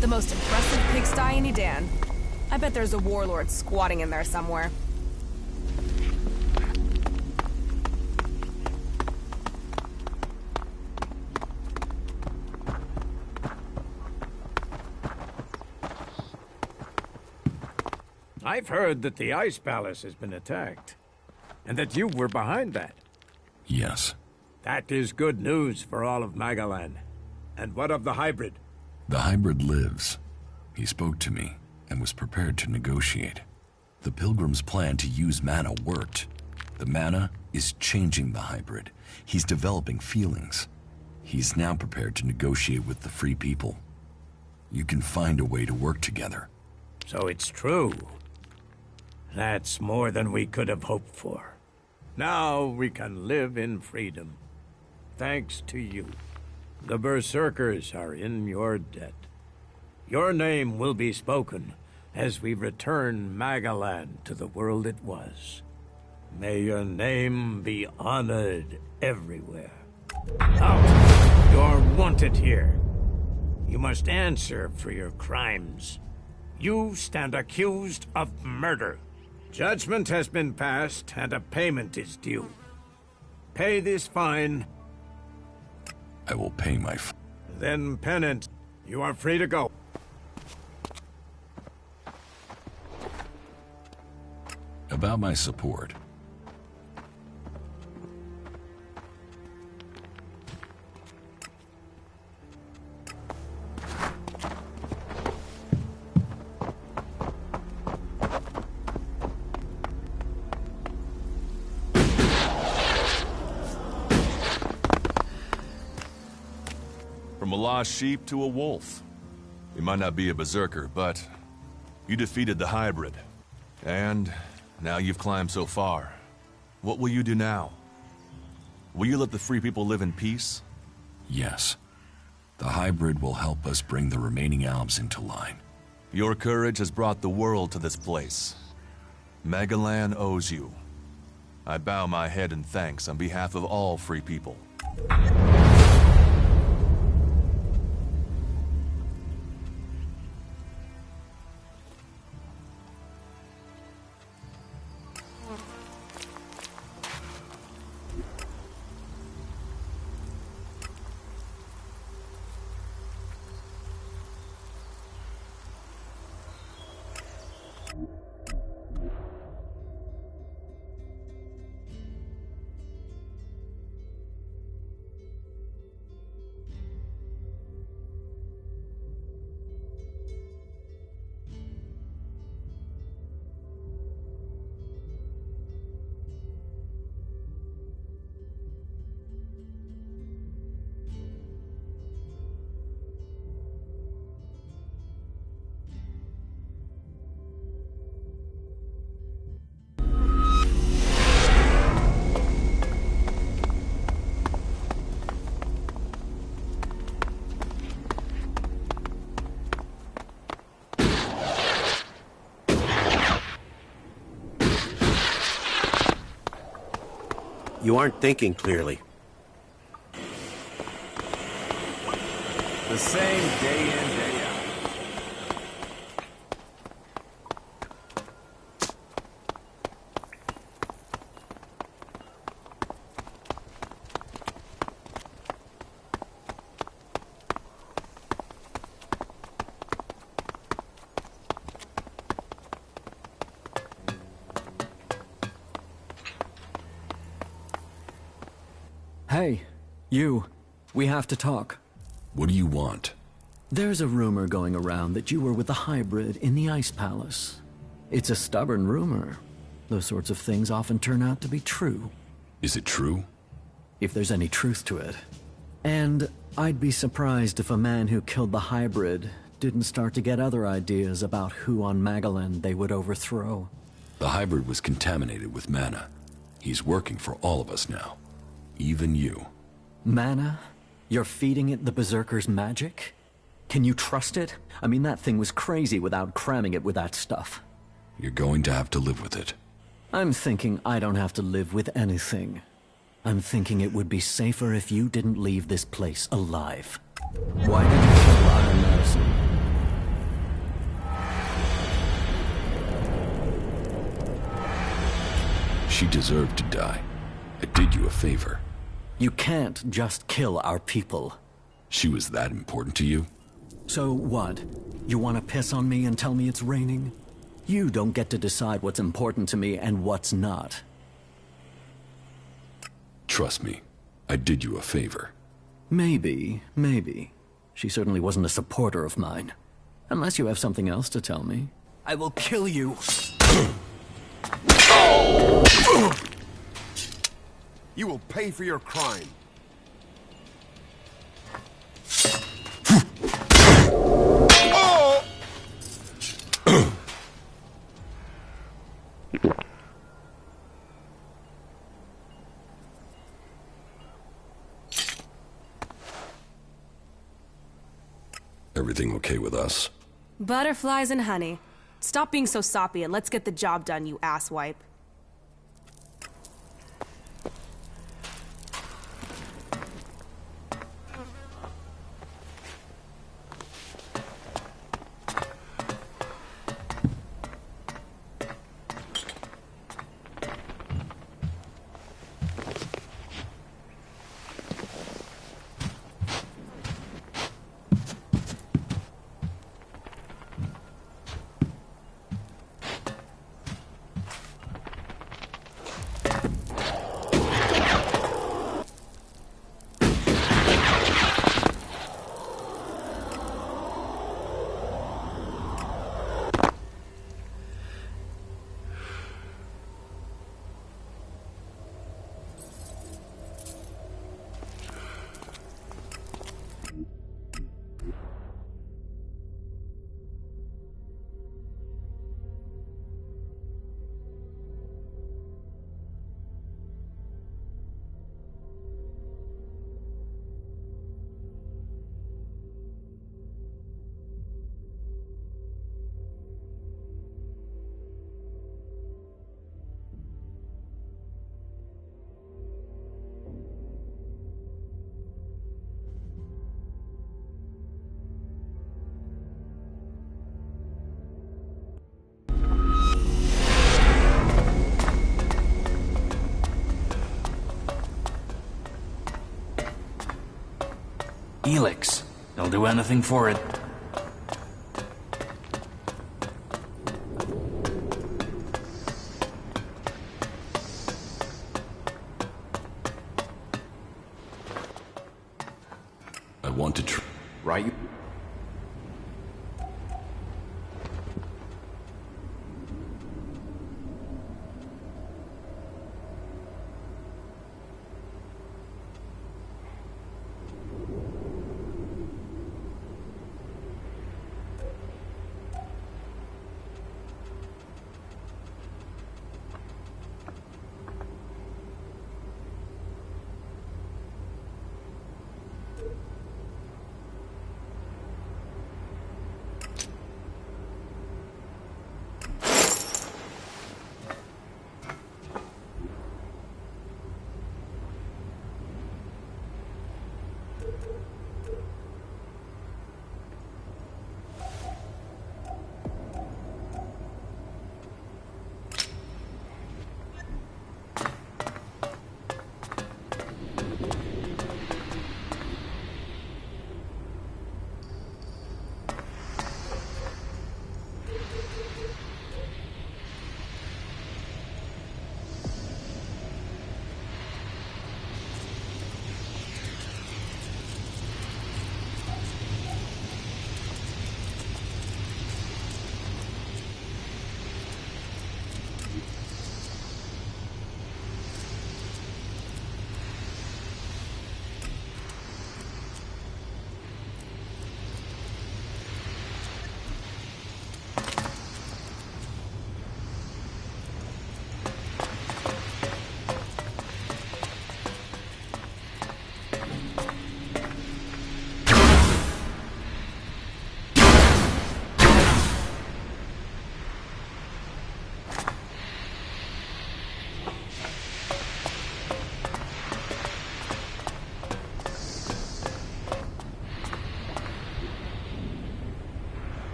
Speaker 17: The most impressive pigsty in Edan. I bet there's a warlord squatting in there somewhere.
Speaker 19: I've heard that the Ice Palace has been attacked, and that you were behind that.
Speaker 2: Yes.
Speaker 19: That is good news for all of Magellan. And what of the hybrid?
Speaker 2: The hybrid lives. He spoke to me and was prepared to negotiate. The Pilgrim's plan to use mana worked. The mana is changing the hybrid. He's developing feelings. He's now prepared to negotiate with the free people. You can find a way to work together.
Speaker 19: So it's true. That's more than we could have hoped for. Now we can live in freedom. Thanks to you. The Berserkers are in your debt. Your name will be spoken as we return Magellan to the world it was. May your name be honored everywhere. Out! You're wanted here. You must answer for your crimes. You stand accused of murder. Judgment has been passed and a payment is due. Pay this fine.
Speaker 2: I will pay my
Speaker 19: Then penance. You are free to go.
Speaker 2: About my support.
Speaker 20: From a lost sheep to a wolf. You might not be a berserker, but you defeated the hybrid. And now you've climbed so far. What will you do now? Will you let the free people live in peace?
Speaker 2: Yes. The hybrid will help us bring the remaining elves into line.
Speaker 20: Your courage has brought the world to this place. Magellan owes you. I bow my head in thanks on behalf of all free people.
Speaker 21: You aren't thinking clearly.
Speaker 22: The same day in, day out.
Speaker 23: Hey, you. We have to talk.
Speaker 2: What do you want?
Speaker 23: There's a rumor going around that you were with the hybrid in the Ice Palace. It's a stubborn rumor. Those sorts of things often turn out to be true.
Speaker 2: Is it true?
Speaker 23: If there's any truth to it. And I'd be surprised if a man who killed the hybrid didn't start to get other ideas about who on Magalan they would overthrow.
Speaker 2: The hybrid was contaminated with mana. He's working for all of us now. Even you.
Speaker 23: Mana? You're feeding it the Berserker's magic? Can you trust it? I mean, that thing was crazy without cramming it with that stuff.
Speaker 2: You're going to have to live with it.
Speaker 23: I'm thinking I don't have to live with anything. I'm thinking it would be safer if you didn't leave this place alive. Why did you kill Iron Madison?
Speaker 2: She deserved to die. I did you a favor.
Speaker 23: You can't just kill our people.
Speaker 2: She was that important to you?
Speaker 23: So what? You want to piss on me and tell me it's raining? You don't get to decide what's important to me and what's not.
Speaker 2: Trust me, I did you a favor.
Speaker 23: Maybe. She certainly wasn't a supporter of mine. Unless you have something else to tell me. I will kill you.
Speaker 8: You will pay for your crime.
Speaker 2: Everything okay with us?
Speaker 17: Butterflies and honey. Stop being so soppy and let's get the job done, you asswipe.
Speaker 24: ELEX. They'll do anything for it.
Speaker 2: I want to try.
Speaker 24: Right?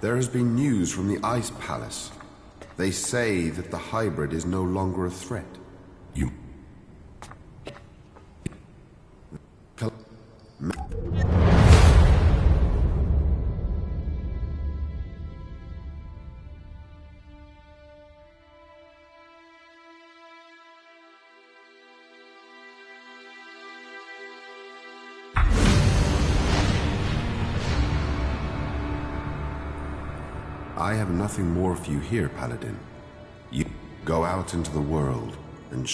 Speaker 7: There has been news from the Ice Palace. They say that the hybrid is no longer a threat.
Speaker 4: You...
Speaker 7: I have nothing more for you here, Paladin. You go out into the world and